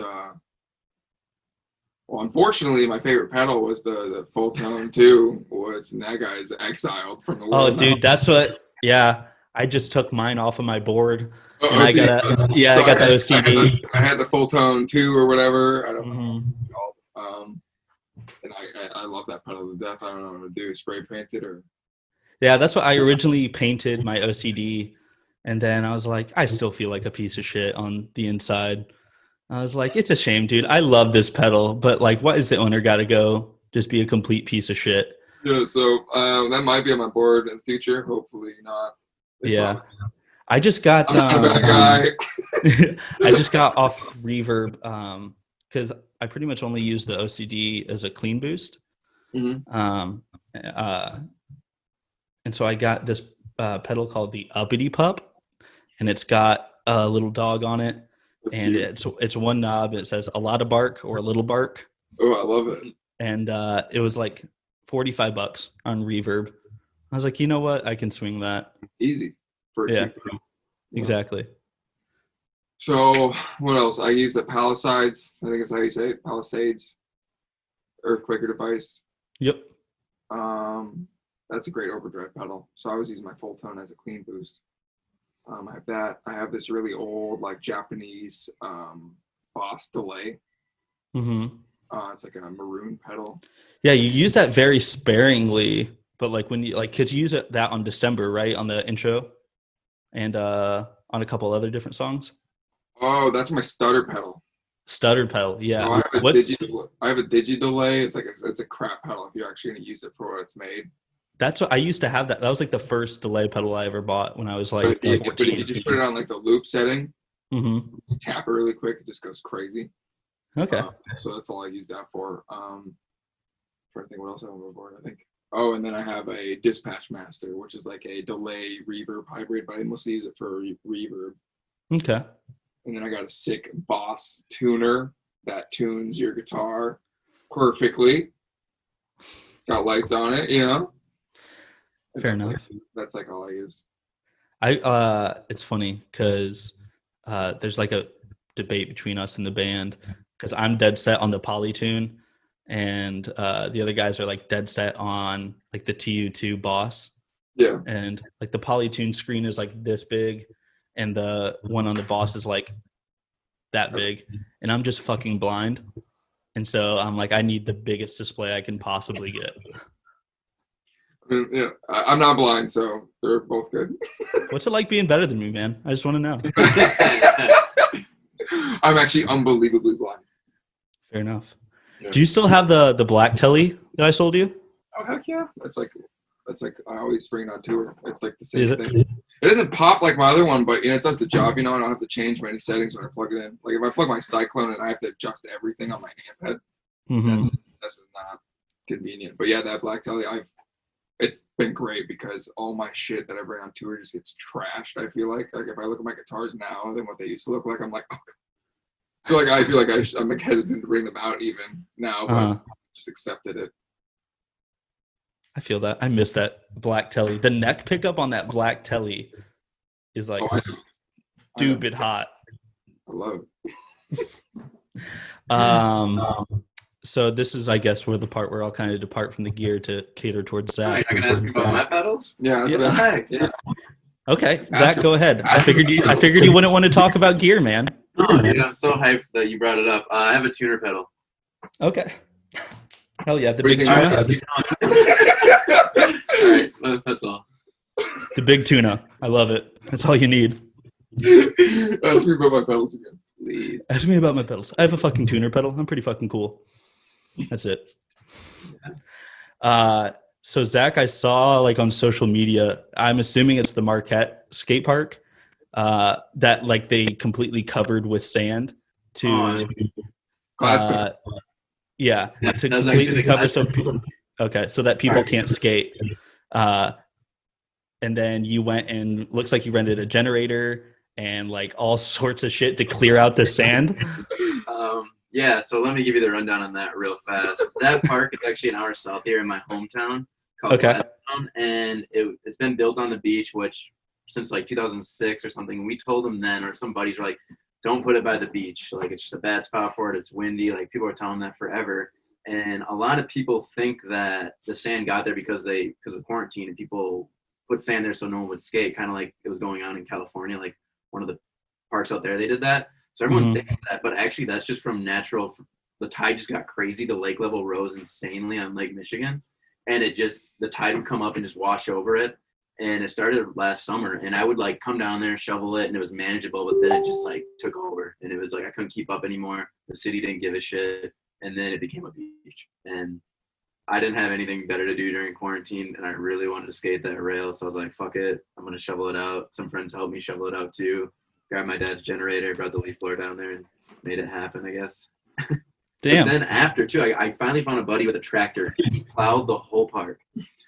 Speaker 3: well, unfortunately, my favorite pedal was the Full Tone 2, which that guy is exiled from the world.
Speaker 1: Oh,
Speaker 3: now.
Speaker 1: dude, that's what. Yeah, I just took mine off of my board.
Speaker 3: Oh,
Speaker 1: And I
Speaker 3: OCD.
Speaker 1: got a, yeah,
Speaker 3: So
Speaker 1: I got the OCD.
Speaker 3: I had the Full Tone 2 or whatever. I don't know.
Speaker 1: Mhm.
Speaker 3: What it's called. And I love that pedal to death. I don't know what to do. Spray paint it or.
Speaker 1: Yeah, that's what I originally painted my OCD, and then I was like, I still feel like a piece of shit on the inside. I was like, it's a shame, dude. I love this pedal, but like, why is the owner got to go just be a complete piece of shit?
Speaker 3: Yeah, so that might be on my board in the future. Hopefully not.
Speaker 1: Yeah. I just got
Speaker 3: I'm a bad guy.
Speaker 1: I just got off Reverb because I pretty much only use the OCD as a clean boost.
Speaker 3: Mhm.
Speaker 1: And so I got this pedal called the Uppity Pup, and it's got a little dog on it,
Speaker 3: That's
Speaker 1: and
Speaker 3: cute.
Speaker 1: it's one knob. It says a lot of bark or a little bark,
Speaker 3: Oh, I love it.
Speaker 1: and it was like $45 on Reverb. I was like, you know what, I can swing that.
Speaker 3: Easy. For a
Speaker 1: Yeah.
Speaker 3: cute pedal.
Speaker 1: Exactly.
Speaker 3: So what else? I use the Palisades. I think it's how you say it. Palisades. Earthquaker device.
Speaker 1: Yep.
Speaker 3: That's a great overdrive pedal. So I was using my full tone as a clean boost. I have that. I have this really old, like Japanese Boss delay.
Speaker 1: Mm-hmm.
Speaker 3: It's like a maroon pedal.
Speaker 1: Yeah, you use that very sparingly, but like when you because you use that on December, right, on the intro, and on a couple other different songs.
Speaker 3: Oh, that's my stutter pedal.
Speaker 1: Stuttered pedal, yeah.
Speaker 3: So I have a digi delay. It's a crap pedal if you're actually going to use it for what it's made.
Speaker 1: That's what I used to have. That was like the first delay pedal I ever bought when I was like 14.
Speaker 3: But if you just put it on like the loop setting,
Speaker 1: Mm-hmm.
Speaker 3: tap it really quick, it just goes crazy.
Speaker 1: Okay.
Speaker 3: So that's all I use that for. Trying to think what else I have on board. I think. Oh, and then I have a Dispatch Master, which is like a delay reverb hybrid, but I mostly use it for reverb.
Speaker 1: Okay.
Speaker 3: And then I got a sick Boss tuner that tunes your guitar perfectly. It's got lights on it, you know. And
Speaker 1: Fair enough.
Speaker 3: That's like all I use.
Speaker 1: It's funny because there's like a debate between us and the band because I'm dead set on the Polytune and the other guys are like dead set on like the TU2 Boss.
Speaker 3: Yeah.
Speaker 1: And like the Polytune screen is like this big and the one on the Boss is like that big and I'm just fucking blind. And so I'm like, I need the biggest display I can possibly get.
Speaker 3: I mean, yeah, I'm not blind, so they're both good.
Speaker 1: What's it like being better than me, man? I just want to know.
Speaker 3: I'm actually unbelievably blind.
Speaker 1: Fair enough.
Speaker 3: Yeah.
Speaker 1: Do you still have the black telly that I sold you?
Speaker 3: Oh heck yeah! That's like I always bring it on tour. It's like the same
Speaker 1: Is
Speaker 3: thing. It doesn't pop like my other one, but it does the job. I don't have to change many settings when I plug it in. Like if I plug my Cyclone and I have to adjust everything on my amp head,
Speaker 1: Mm-hmm.
Speaker 3: that's just not convenient. But yeah, that black telly, it's been great because all my shit that I bring on tour just gets trashed. I feel like if I look at my guitars now than what they used to look like, I'm like, oh. So like I feel like I'm like hesitant to bring them out even now, but I just accepted it.
Speaker 1: I feel that. I miss that black telly. The neck pickup on that black telly is like stupid hot.
Speaker 3: I love
Speaker 1: it. So this is, I guess, where the part where I'll kind of depart from the gear to cater towards Zach.
Speaker 4: Are you gonna ask me about my pedals?
Speaker 3: Yeah.
Speaker 4: Yeah.
Speaker 1: Okay, Zach, go ahead. I figured you wouldn't want to talk about gear, man.
Speaker 4: Oh, dude, I'm so hyped that you brought it up. I have a tuner pedal.
Speaker 1: Okay. Hell yeah, the
Speaker 3: What do
Speaker 1: big
Speaker 3: you
Speaker 1: tuna.
Speaker 4: All right, well, that's all.
Speaker 1: The big tuna. I love it. That's all you need.
Speaker 3: Ask me about my pedals again.
Speaker 4: Please.
Speaker 1: Ask me about my pedals. I have a fucking tuner pedal. I'm pretty fucking cool. That's it. So Zach, I saw like on social media, I'm assuming it's the Marquette skate park, that like they completely covered with sand to
Speaker 3: Gladstone.
Speaker 1: to
Speaker 4: That's
Speaker 1: completely
Speaker 4: actually
Speaker 1: cover so so that people can't skate. And then you went and looks like you rented a generator and like all sorts of shit to clear out the sand.
Speaker 4: Yeah, so let me give you the rundown on that real fast. That park is actually an hour south here in my hometown called Gladstone, and it's been built on the beach, which since like 2006 or something. We told them then, or some buddies were like, don't put it by the beach. Like it's just a bad spot for it. It's windy. Like people are telling that forever. And a lot of people think that the sand got there because of quarantine and people put sand there so no one would skate, kind of like it was going on in California, like one of the parks out there, they did that. So everyone thinks that, but actually that's just from natural. The tide just got crazy. The lake level rose insanely on Lake Michigan, and the tide would come up and just wash over it. And it started last summer, and I would like come down there, shovel it, and it was manageable, but then it just like took over, and it was like I couldn't keep up anymore. The city didn't give a shit, and then it became a beach. And I didn't have anything better to do during quarantine, and I really wanted to skate that rail, so I was like, fuck it, I'm gonna shovel it out. Some friends helped me shovel it out too. Grabbed my dad's generator, brought the leaf blower down there, and made it happen, I guess.
Speaker 1: Damn.
Speaker 4: But then after too, I finally found a buddy with a tractor. He plowed the whole park.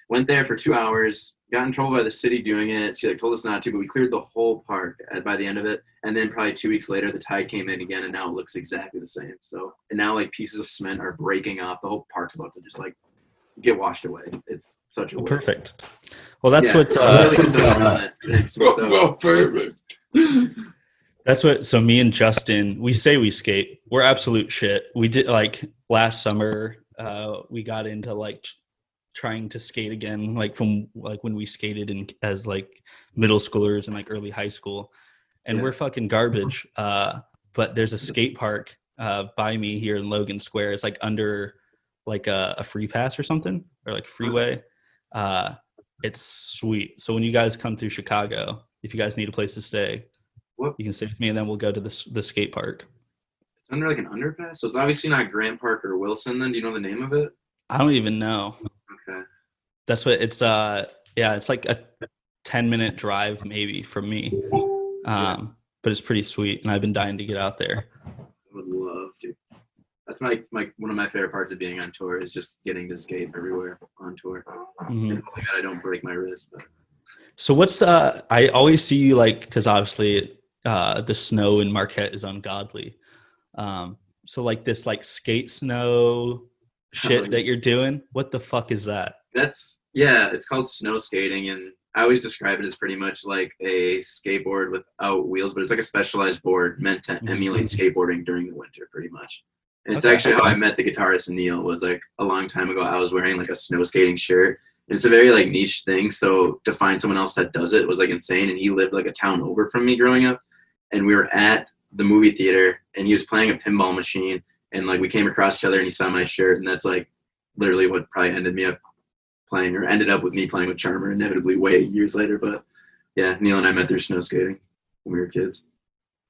Speaker 4: Went there for 2 hours. Got in trouble by the city doing it. She like told us not to, but we cleared the whole park by the end of it. And then probably 2 weeks later, the tide came in again, and now it looks exactly the same. So, and now like pieces of cement are breaking off. The whole park's about to just like get washed away. It's such a waste.
Speaker 1: Perfect. Well, that's what.
Speaker 3: Well, perfect.
Speaker 1: So me and Justin, we say we skate. We're absolute shit. We did like last summer, we got into like trying to skate again, like from like when we skated in as like middle schoolers and like early high school. And we're fucking garbage. But there's a skate park by me here in Logan Square. It's like under like a free pass or something, or like freeway. It's sweet. So when you guys come through Chicago, if you guys need a place to stay, you can stay with me, and then we'll go to the skate park.
Speaker 4: It's under like an underpass, so it's obviously not Grant Park or Wilson. Then, do you know the name of it?
Speaker 1: I don't even know.
Speaker 4: Okay.
Speaker 1: That's what it's. It's like a 10-minute drive maybe from me. But it's pretty sweet, and I've been dying to get out there.
Speaker 4: I would love to. That's my one of my favorite parts of being on tour is just getting to skate everywhere on tour.
Speaker 1: Mm-hmm.
Speaker 4: And hoping that I don't break my wrist. But.
Speaker 1: So what's I always see you like, because obviously the snow in Marquette is ungodly. So like this like skate snow shit that you're doing, what the fuck is that?
Speaker 4: It's called snow skating, and I always describe it as pretty much like a skateboard without wheels, but it's like a specialized board meant to emulate skateboarding during the winter, pretty much. And it's actually how I met the guitarist Neil. Was like a long time ago. I was wearing like a snow skating shirt. And it's a very like niche thing, so to find someone else that does it was like insane. And he lived like a town over from me growing up, and we were at the movie theater, and he was playing a pinball machine, and like we came across each other, and he saw my shirt, and that's like literally what probably ended up with me playing with Charmer inevitably way years later. But yeah, Neil and I met through snow skating when we were kids.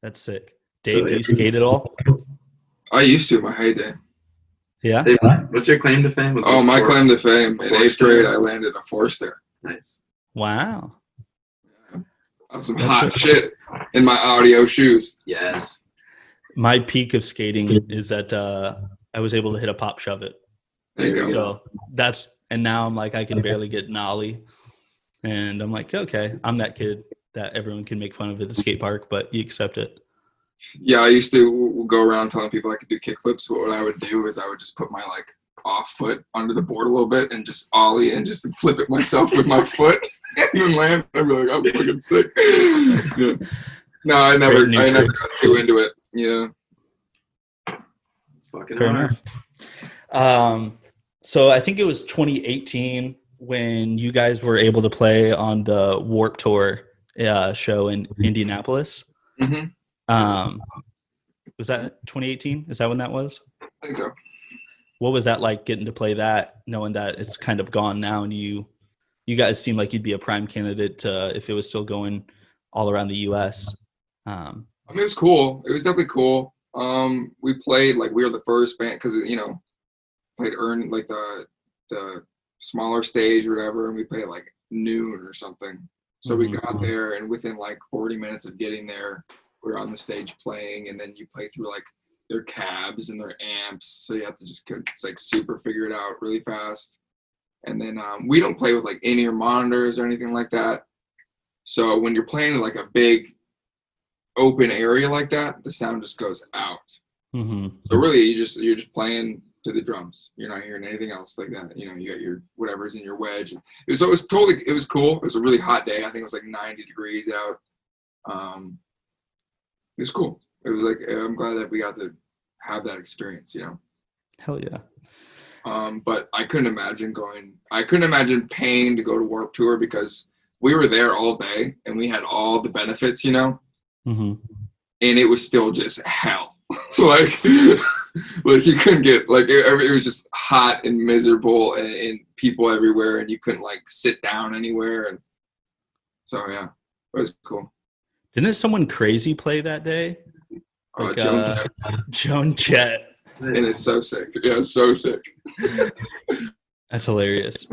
Speaker 1: That's sick. Dave, do you skate at all?
Speaker 3: I used to in my heyday.
Speaker 1: Yeah.
Speaker 4: Hey, what's your claim to fame?
Speaker 3: My claim to fame in 8th grade, I landed a 4-stair.
Speaker 4: Nice.
Speaker 1: Wow.
Speaker 3: That's some hot shit in my audio shoes.
Speaker 4: Yes.
Speaker 1: My peak of skating is that I was able to hit a pop shove it.
Speaker 3: There you go.
Speaker 1: So and now I'm like, I can barely get an ollie. And I'm like, okay, I'm that kid that everyone can make fun of at the skate park, but you accept it.
Speaker 3: Yeah, I used to go around telling people I could do kickflips, but what I would do is I would just put my like off foot under the board a little bit and just ollie and just flip it myself with my foot and then land. I'd be like, I'm fucking sick. Yeah. No, I never got too into it. Yeah.
Speaker 4: It's fucking
Speaker 1: Fair
Speaker 4: hard.
Speaker 1: enough. So I think it was 2018 when you guys were able to play on the Warp Tour show in Indianapolis.
Speaker 3: Mm-hmm.
Speaker 1: Was that 2018? Is that when that was?
Speaker 3: I think so.
Speaker 1: What was that like, getting to play that, knowing that it's kind of gone now, and you guys seem like you'd be a prime candidate if it was still going all around the U.S.
Speaker 3: I mean, it was cool. It was definitely cool. We played like we were the first band because played like the smaller stage or whatever, and we played at like noon or something. So we got there, and within like 40 minutes of getting there, we were on the stage playing, and then you play through like their cabs and their amps, so you have to just it's like super figure it out really fast. And then we don't play with like in-ear monitors or anything like that. So when you're playing in like a big open area like that, the sound just goes out.
Speaker 1: Mm-hmm.
Speaker 3: So really, you're just playing to the drums. You're not hearing anything else like that. You got your whatever's in your wedge. It was cool. It was a really hot day. I think it was like 90 degrees out. It was cool. It was like, I'm glad that we got to have that experience.
Speaker 1: Hell yeah.
Speaker 3: But I couldn't imagine paying to go to Warped Tour because we were there all day and we had all the benefits,
Speaker 1: Mm-hmm.
Speaker 3: And it was still just hell. like you couldn't get it was just hot and miserable and people everywhere, and you couldn't like sit down anywhere. And so yeah, it was cool.
Speaker 1: Didn't someone crazy play that day? Like Joan Jett.
Speaker 3: And it's so sick. Yeah, it's so sick.
Speaker 1: That's hilarious.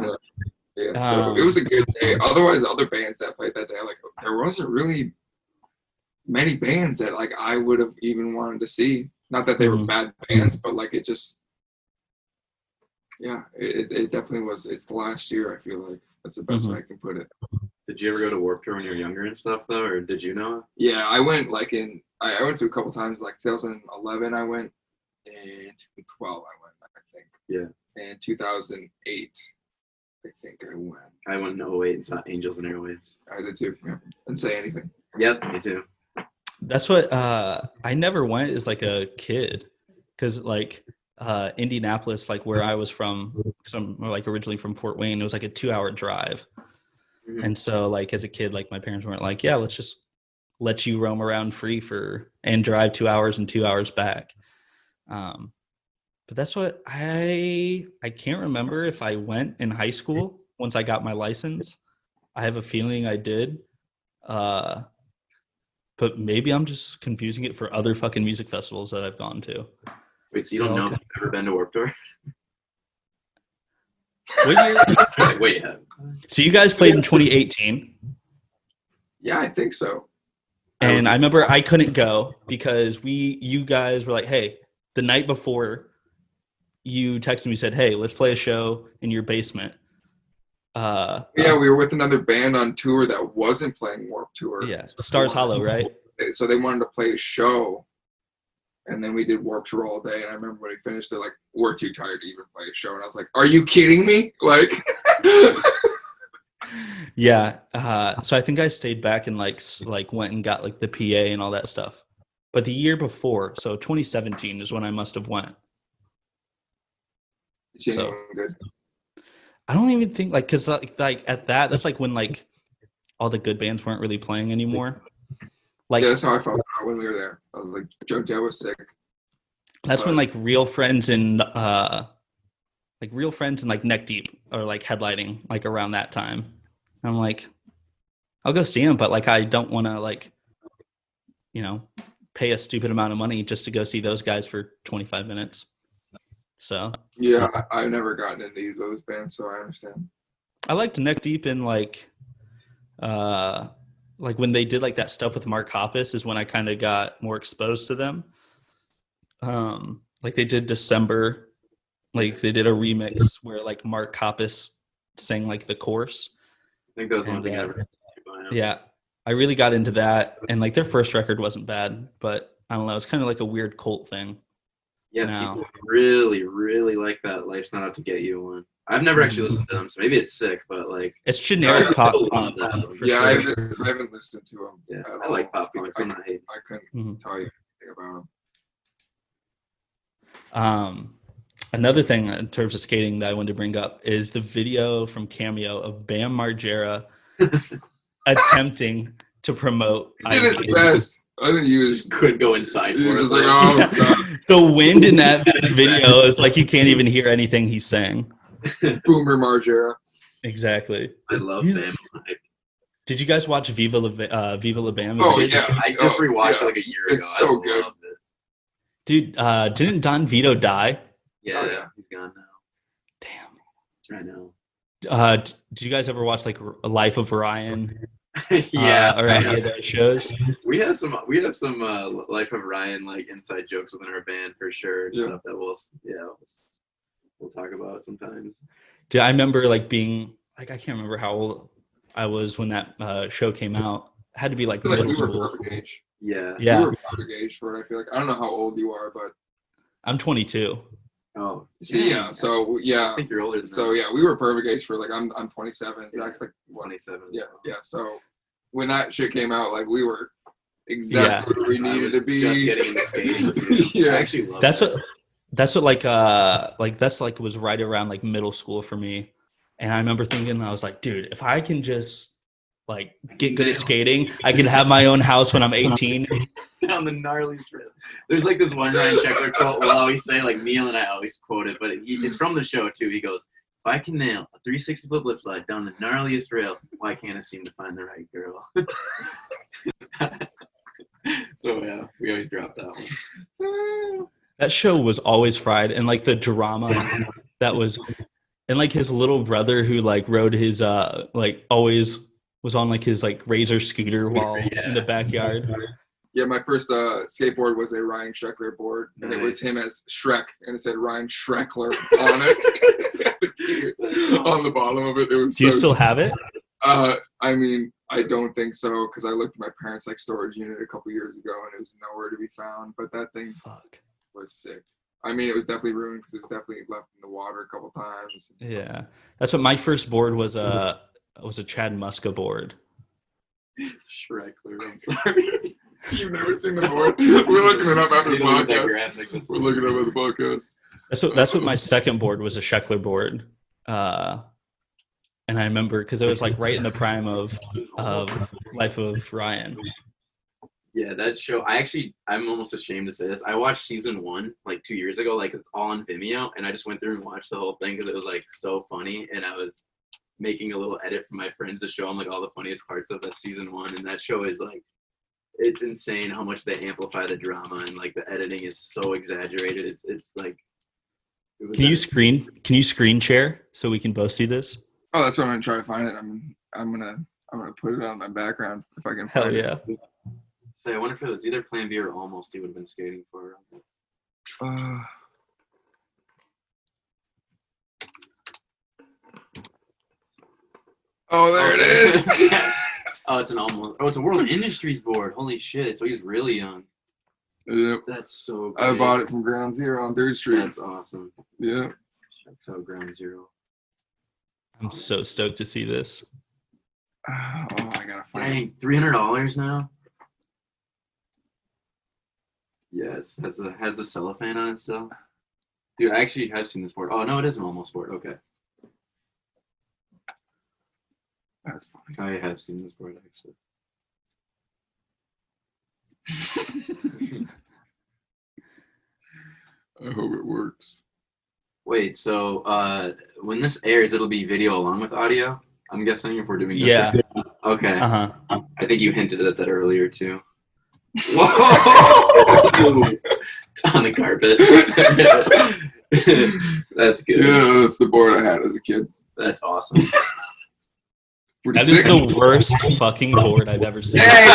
Speaker 3: Yeah, so it was a good day. Otherwise, other bands that played that day, like there wasn't really many bands that like I would have even wanted to see. Not that they were bad bands, but like it just, yeah, it definitely was. It's the last year. I feel like that's the best way I can put it.
Speaker 4: Did you ever go to Warped Tour when you were younger and stuff though, or did you know?
Speaker 3: Yeah, I went I went to a couple times. Like 2011, I went, and 2012, I went. I think.
Speaker 4: Yeah.
Speaker 3: And 2008, I think I went.
Speaker 4: I went in 2008 and saw Angels and Airwaves.
Speaker 3: I did too. Yeah. Didn't say anything.
Speaker 4: Yep, me too.
Speaker 1: That's what I never went as like a kid, because like Indianapolis, like where I was from, because I'm like originally from Fort Wayne, it was like a 2-hour drive.
Speaker 4: Mhm.
Speaker 1: And so like as a kid, like my parents weren't like, yeah, let's just let you roam around free and drive 2 hours and 2 hours back. But that's what I can't remember if I went in high school once I got my license. I have a feeling I did. Uh, but maybe I'm just confusing it for other fucking music festivals that I've gone to.
Speaker 4: Wait, so you don't know if you've ever been to Warped Tour?
Speaker 1: What year?
Speaker 4: Wait.
Speaker 1: So you guys played in 2018.
Speaker 3: Yeah, I think so.
Speaker 1: And I remember I couldn't go because you guys were like, hey, the night before you texted me, said, hey, let's play a show in your basement.
Speaker 3: Yeah, we were with another band on tour that wasn't playing Warped Tour.
Speaker 1: Yeah, Stars Hollow, right?
Speaker 3: So they wanted to play a show, and then we did Warped Tour all day. And I remember when we finished, they're like, we're too tired to even play a show. And I was like, are you kidding me? Like...
Speaker 1: Yeah. So I think I stayed back and like went and got like the PA and all that stuff. But the year before, so 2017 is when I must have went. So
Speaker 3: good.
Speaker 1: I don't even think like, cause like at that's like when like all the good bands weren't really playing anymore. Like
Speaker 3: yeah, that's how I felt when we were there. I was like, Joe Joe was sick.
Speaker 1: That's when like Real Friends and like Neck Deep are like headlining like around that time. I'm like, I'll go see them, but like I don't want to like, pay a stupid amount of money just to go see those guys for 25 minutes. So
Speaker 3: yeah, I've never gotten into those bands, so I understand.
Speaker 1: I liked Neck Deep in like when they did like that stuff with Mark Hoppus is when I kind of got more exposed to them. Like they did December, like they did a remix where like Mark Hoppus sang like the chorus.
Speaker 4: I think that was one thing I ever.
Speaker 1: Yeah, I really got into that, and like their first record wasn't bad, but I don't know, it's kind of like a weird cult thing.
Speaker 4: Yeah,
Speaker 1: now.
Speaker 4: people really, really like that "Life's Not Out to Get You" one. I've never actually listened to them, so maybe it's sick, but like
Speaker 1: it's generic pop.
Speaker 4: Love that.
Speaker 3: Yeah,
Speaker 1: sure.
Speaker 3: I haven't listened to them.
Speaker 4: Yeah, I like pop punk, so I'm not hating.
Speaker 3: I couldn't tell you anything about
Speaker 1: them. Another thing in terms of skating that I wanted to bring up is the video from Cameo of Bam Margera attempting to promote.
Speaker 3: He did his best. I think he was
Speaker 4: couldn't go inside.
Speaker 3: He was just like, oh, God.
Speaker 1: The wind in that video is like you can't even hear anything he's saying.
Speaker 3: Boomer Margera.
Speaker 1: Exactly.
Speaker 4: I love Bam.
Speaker 1: Did you guys watch Viva La Bam?
Speaker 3: Oh yeah,
Speaker 4: I just rewatched it like a year ago.
Speaker 3: It's so good.
Speaker 1: Dude, didn't Don Vito die?
Speaker 4: Yeah, he's gone now.
Speaker 1: Damn.
Speaker 4: I know.
Speaker 1: Did you guys ever watch like Life of Ryan?
Speaker 4: Yeah,
Speaker 1: or any of those shows?
Speaker 4: We have some Life of Ryan like inside jokes within our band for sure.
Speaker 3: Yeah.
Speaker 4: Stuff that we'll talk about sometimes.
Speaker 1: Dude, I remember like being like I can't remember how old I was when that show came out. It had to be like middle school.
Speaker 3: We were perfect age.
Speaker 4: Yeah.
Speaker 3: We were perfect age for it. I feel like I don't know how old you are, but
Speaker 1: I'm 22.
Speaker 4: Oh,
Speaker 3: see, yeah. So yeah,
Speaker 4: I think you're older than
Speaker 3: so
Speaker 4: that.
Speaker 3: yeah, we were perfect age for like I'm 27. Zach's like what?
Speaker 4: 27.
Speaker 3: Yeah. So when that shit came out, like we were exactly where we needed to be.
Speaker 4: Just getting into skating too.
Speaker 3: Yeah.
Speaker 4: I actually love
Speaker 1: That's what like that's like was right around like middle school for me. And I remember thinking, I was like, dude, if I can just like get good at skating, I can have my own house when I'm 18.
Speaker 4: On the gnarliest rail. There's like this one Ryan Shrekler quote we'll always say, like Neil and I always quote it, but it's from the show too. He goes, if I can nail a 360 flip lip slide down the gnarliest rail, why can't I seem to find the right girl? So yeah, we always drop that one.
Speaker 1: That show was always fried, and like the drama that was, and like his little brother who like rode his like always was on like his like Razor scooter while in the backyard.
Speaker 3: Yeah, my first skateboard was a Ryan Shrekler board, and it was him as Shrek, and it said Ryan Shrekler on it. On the bottom of it. It was.
Speaker 1: Do you still have it?
Speaker 3: I mean, I don't think so, because I looked at my parents' like storage unit a couple years ago, and it was nowhere to be found. But that thing was sick. I mean, it was definitely ruined because it was definitely left in the water a couple times.
Speaker 1: Yeah, that's what my first board was. Was a Chad Muska board.
Speaker 4: Shrekler, I'm sorry.
Speaker 3: You've never seen the board? We're looking it up after the
Speaker 4: Look at that
Speaker 3: podcast.
Speaker 4: graphic.
Speaker 3: We're looking it up at the podcast.
Speaker 1: That's what my second board was, a Shrekler board. And I remember because it was like right in the prime of Life of Ryan.
Speaker 4: Yeah, that show. I'm almost ashamed to say this. I watched season 1 like 2 years ago, like it's all on Vimeo, and I just went through and watched the whole thing because it was like so funny, and I was making a little edit for my friends to show them like all the funniest parts of that season 1, and that show is like, it's insane how much they amplify the drama, and like the editing is so exaggerated. It's like.
Speaker 1: Can you screen share so we can both see this?
Speaker 3: Oh, that's what I'm gonna try to find it. I'm gonna put it on my background if I can find
Speaker 1: Hell yeah.
Speaker 4: Say, I wonder if it was either Plan B or Almost he would have been skating for.
Speaker 3: Oh, there it is.
Speaker 4: Oh, it's an Almost. Oh, it's a World Industries board. Holy shit! So he's really young.
Speaker 3: Yep.
Speaker 4: That's so great.
Speaker 3: I bought it from Ground Zero on 3rd Street.
Speaker 4: That's awesome.
Speaker 3: Yeah.
Speaker 4: That's how Ground Zero.
Speaker 1: I'm so stoked to see this.
Speaker 3: Oh, I gotta find it.
Speaker 4: Dang, $300 now. Yes, has a cellophane on it still. Dude, I actually have seen this board. Oh no, it is an Almost board. Okay.
Speaker 3: That's funny.
Speaker 4: I have seen this board actually.
Speaker 3: I hope it works.
Speaker 4: Wait, so when this airs, it'll be video along with audio? I'm guessing if we're doing this.
Speaker 1: Yeah.
Speaker 4: Okay.
Speaker 1: Uh-huh.
Speaker 4: I think you hinted at that earlier too.
Speaker 3: Whoa!
Speaker 4: It's on the carpet. That's good.
Speaker 3: Yeah, that's the board I had as a kid.
Speaker 4: That's awesome.
Speaker 1: That is the worst fucking board I've ever seen.
Speaker 3: Hey,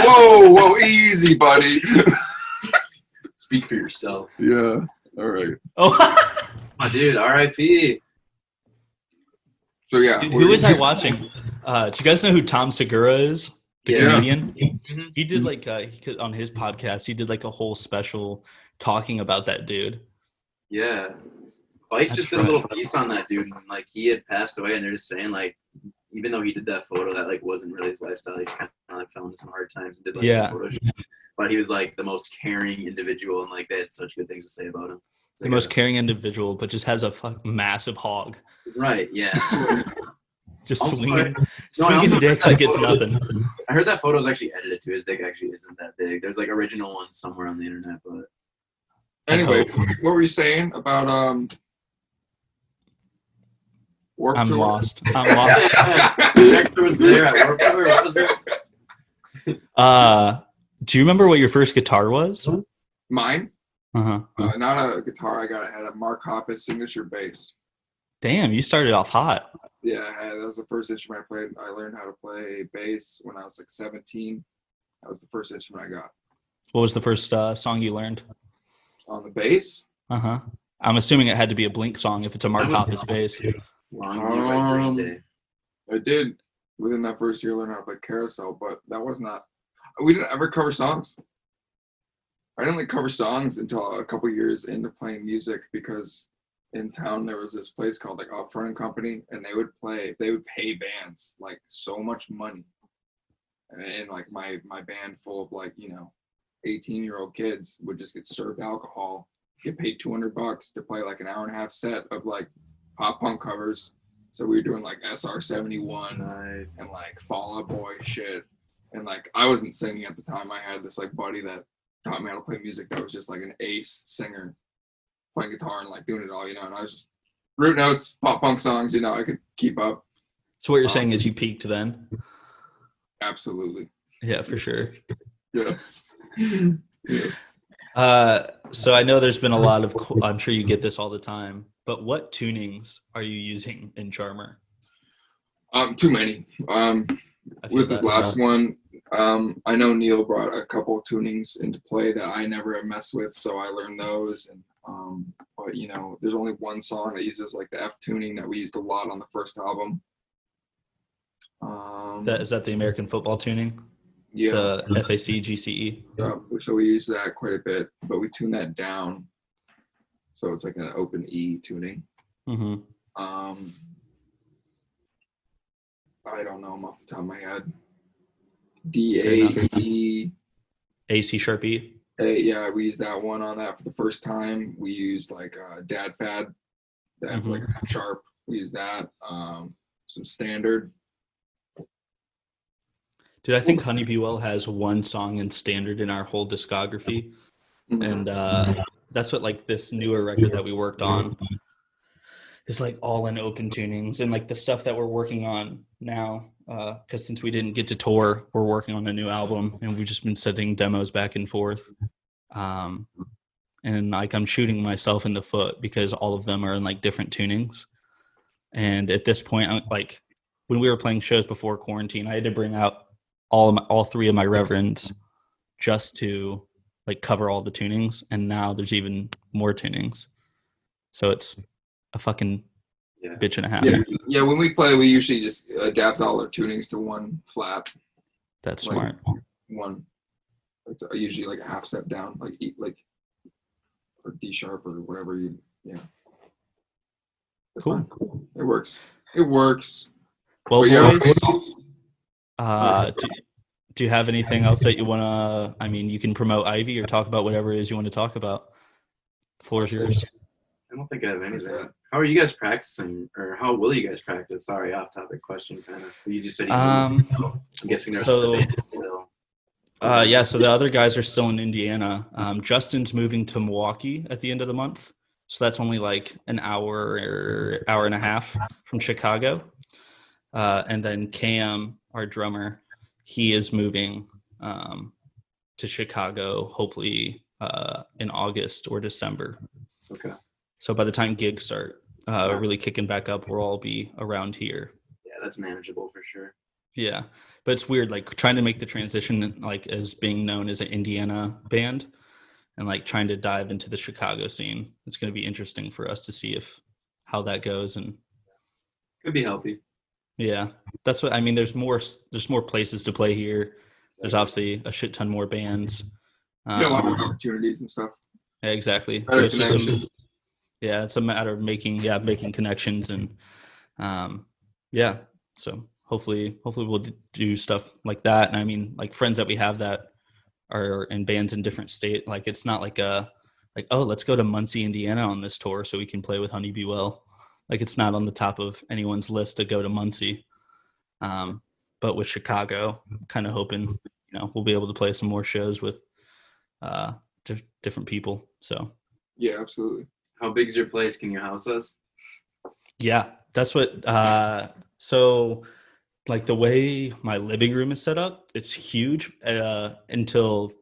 Speaker 3: whoa, easy, buddy.
Speaker 4: Speak for yourself.
Speaker 3: Yeah, all right.
Speaker 1: Oh,
Speaker 4: Oh, dude, R.I.P.
Speaker 3: So yeah,
Speaker 1: who was I watching? Do you guys know who Tom Segura is? The
Speaker 4: Yeah.
Speaker 1: comedian.
Speaker 4: Mhm.
Speaker 1: He did like on his podcast. He did like a whole special talking about that dude.
Speaker 4: Yeah. Vice
Speaker 1: That's
Speaker 4: just did
Speaker 1: right.
Speaker 4: a little piece on that dude, and like he had passed away, and they're just saying like, even though he did that photo, that like wasn't really his lifestyle. He just kind of like fell into some hard times and did like
Speaker 1: Yeah.
Speaker 4: some photo shoot. But he was like the most caring individual, and like they had such good things to say about him. It's
Speaker 1: The
Speaker 4: like
Speaker 1: most caring individual, but just has a massive hog.
Speaker 4: right, yeah.
Speaker 1: Just
Speaker 4: Also,
Speaker 1: swinging
Speaker 4: No, I also
Speaker 1: dick
Speaker 4: heard
Speaker 1: like
Speaker 4: that
Speaker 1: it's
Speaker 4: photo-
Speaker 1: nothing.
Speaker 4: I heard that photo is actually edited too. His dick actually isn't that big. There's like original ones somewhere on the internet, but
Speaker 3: Anyway, what were you saying about Warped
Speaker 1: I'm
Speaker 3: Tour?
Speaker 1: lost. I'm lost.
Speaker 4: Hector was there at Warped Tour. What was it?
Speaker 1: Do you remember what your first guitar was?
Speaker 3: Mine?
Speaker 1: Uh-huh.
Speaker 3: Not a guitar. I had a Mark Hoppus signature bass.
Speaker 1: Damn, you started off hot.
Speaker 3: Yeah, that was the first instrument I played. I learned how to play bass when I was like 17. That was the first instrument I got.
Speaker 1: What was the first song you learned?
Speaker 3: On the bass?
Speaker 1: Uh-huh. I'm assuming it had to be a Blink song if it's a Mark Hoppus bass.
Speaker 4: Long Live by Green Day.
Speaker 3: I did within that first year learn how to play Carousel, but that was not. We didn't ever cover songs. I didn't cover songs until a couple years into playing music because in town there was this place called like Upfront and Company, and they would pay bands like so much money, and like my band full of like 18-year-old kids would just get served alcohol, get paid $200 to play like an hour and a half set of like pop punk covers. So we were doing like SR-71
Speaker 4: Nice.
Speaker 3: and like Fall Out Boy shit, and like I wasn't singing at the time. I had this like buddy that taught me how to play music that was just like an ace singer, playing guitar and like doing it all, and I was just root notes, pop punk songs, I could keep up.
Speaker 1: So what you're saying is you peaked then?
Speaker 3: Absolutely.
Speaker 1: Yeah, for sure.
Speaker 3: Yes. Yes.
Speaker 1: So I know there's been a lot of, I'm sure you get this all the time, but what tunings are you using in Charmer?
Speaker 3: Too many.
Speaker 1: I feel
Speaker 3: With the
Speaker 1: that.
Speaker 3: last one, I know Neil brought a couple of tunings into play that I never have messed with, so I learned those. And but there's only one song that uses like the F tuning that we used a lot on the first album.
Speaker 1: Is that the American football tuning?
Speaker 3: Yeah.
Speaker 1: The FAC GCE?
Speaker 3: Yeah, so we use that quite a bit, but we tune that down, so it's like an open E tuning.
Speaker 1: Mm-hmm.
Speaker 3: I don't know them off the top of my head. D, A, E,
Speaker 1: A C sharp E.
Speaker 3: Yeah, we used that one on that for the first time. We used like Dad Fad, that like F sharp. We used that. Some standard.
Speaker 1: Dude, I think Honey Be Well has one song in standard in our whole discography. And that's what like this newer record that we worked on is like all in open tunings, and like the stuff that we're working on now, because since we didn't get to tour, we're working on a new album and we've just been sending demos back and forth. And like I'm shooting myself in the foot because all of them are in like different tunings. And at this point, like when we were playing shows before quarantine, I had to bring out all three of my reverends just to like cover all the tunings, and now there's even more tunings, so it's a fucking bitch and a half.
Speaker 3: Yeah, when we play, we usually just adapt all our tunings to one flat.
Speaker 1: That's
Speaker 3: like,
Speaker 1: smart.
Speaker 3: One, it's usually like a half step down, like or D sharp or whatever you. Yeah. That's
Speaker 1: Cool.
Speaker 3: Fine. It works. It works.
Speaker 1: Well,
Speaker 3: But
Speaker 1: boys, do you have anything else that you want to, I mean, you can promote Ivy or talk about whatever it is you want to talk about. The floor is yours.
Speaker 4: I don't think I have anything. How are you guys practicing, or how will you guys practice? Sorry, off topic question, kind of. You just said I'm guessing there's
Speaker 1: so
Speaker 4: still.
Speaker 1: Yeah, so the other guys are still in Indiana. Justin's moving to Milwaukee at the end of the month, so that's only like an hour or hour and a half from Chicago. And then Cam, our drummer, he is moving to Chicago, hopefully in August or December.
Speaker 4: Okay.
Speaker 1: So by the time gigs start really kicking back up, we'll all be around here.
Speaker 4: Yeah, that's manageable for sure.
Speaker 1: Yeah, but it's weird, like trying to make the transition, like as being known as an Indiana band, and like trying to dive into the Chicago scene. It's going to be interesting for us to see how that goes, and
Speaker 4: could be healthy.
Speaker 1: Yeah, that's what I mean. There's more places to play here. There's obviously a shit ton more bands.
Speaker 3: A lot more opportunities and stuff.
Speaker 1: Yeah, exactly. So it's just it's a matter of making connections, and so hopefully we'll do stuff like that. And I mean, like friends that we have that are in bands in different state. Like it's not like let's go to Muncie, Indiana on this tour so we can play with Honey Be Well. Like it's not on the top of anyone's list to go to Muncie. But with Chicago, I'm kind of hoping, we'll be able to play some more shows with different people. So
Speaker 3: yeah, absolutely.
Speaker 4: How big is your place? Can you house us?
Speaker 1: Yeah, that's what. So like the way my living room is set up, it's huge until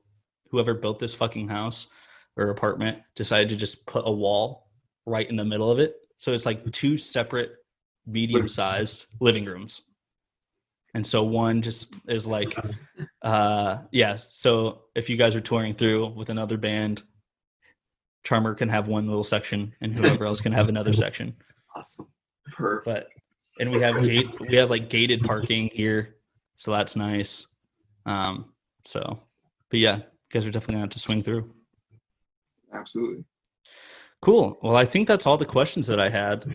Speaker 1: whoever built this fucking house or apartment decided to just put a wall right in the middle of it. So it's like two separate medium-sized living rooms. And so one just is like, so if you guys are touring through with another band, Charmer can have one little section and whoever else can have another section.
Speaker 4: Awesome.
Speaker 3: Perfect.
Speaker 1: And we have like gated parking here. So that's nice. But yeah, you guys are definitely gonna have to swing through.
Speaker 3: Absolutely.
Speaker 1: Cool. Well, I think that's all the questions that I had.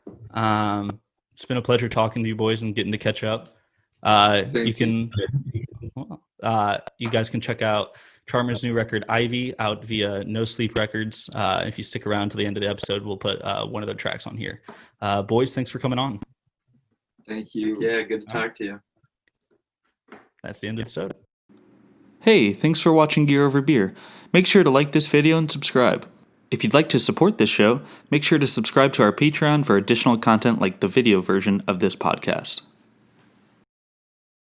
Speaker 1: It's been a pleasure talking to you boys and getting to catch up. You guys can check out Charmer's new record, Ivy, out via No Sleep Records. If you stick around to the end of the episode, we'll put one of their tracks on here. Boys, thanks for coming on.
Speaker 3: Thank you.
Speaker 4: Yeah, good to talk to you.
Speaker 1: That's the end of the episode. Hey, thanks for watching Gear Over Beer. Make sure to like this video and subscribe. If you'd like to support this show, make sure to subscribe to our Patreon for additional content like the video version of this podcast.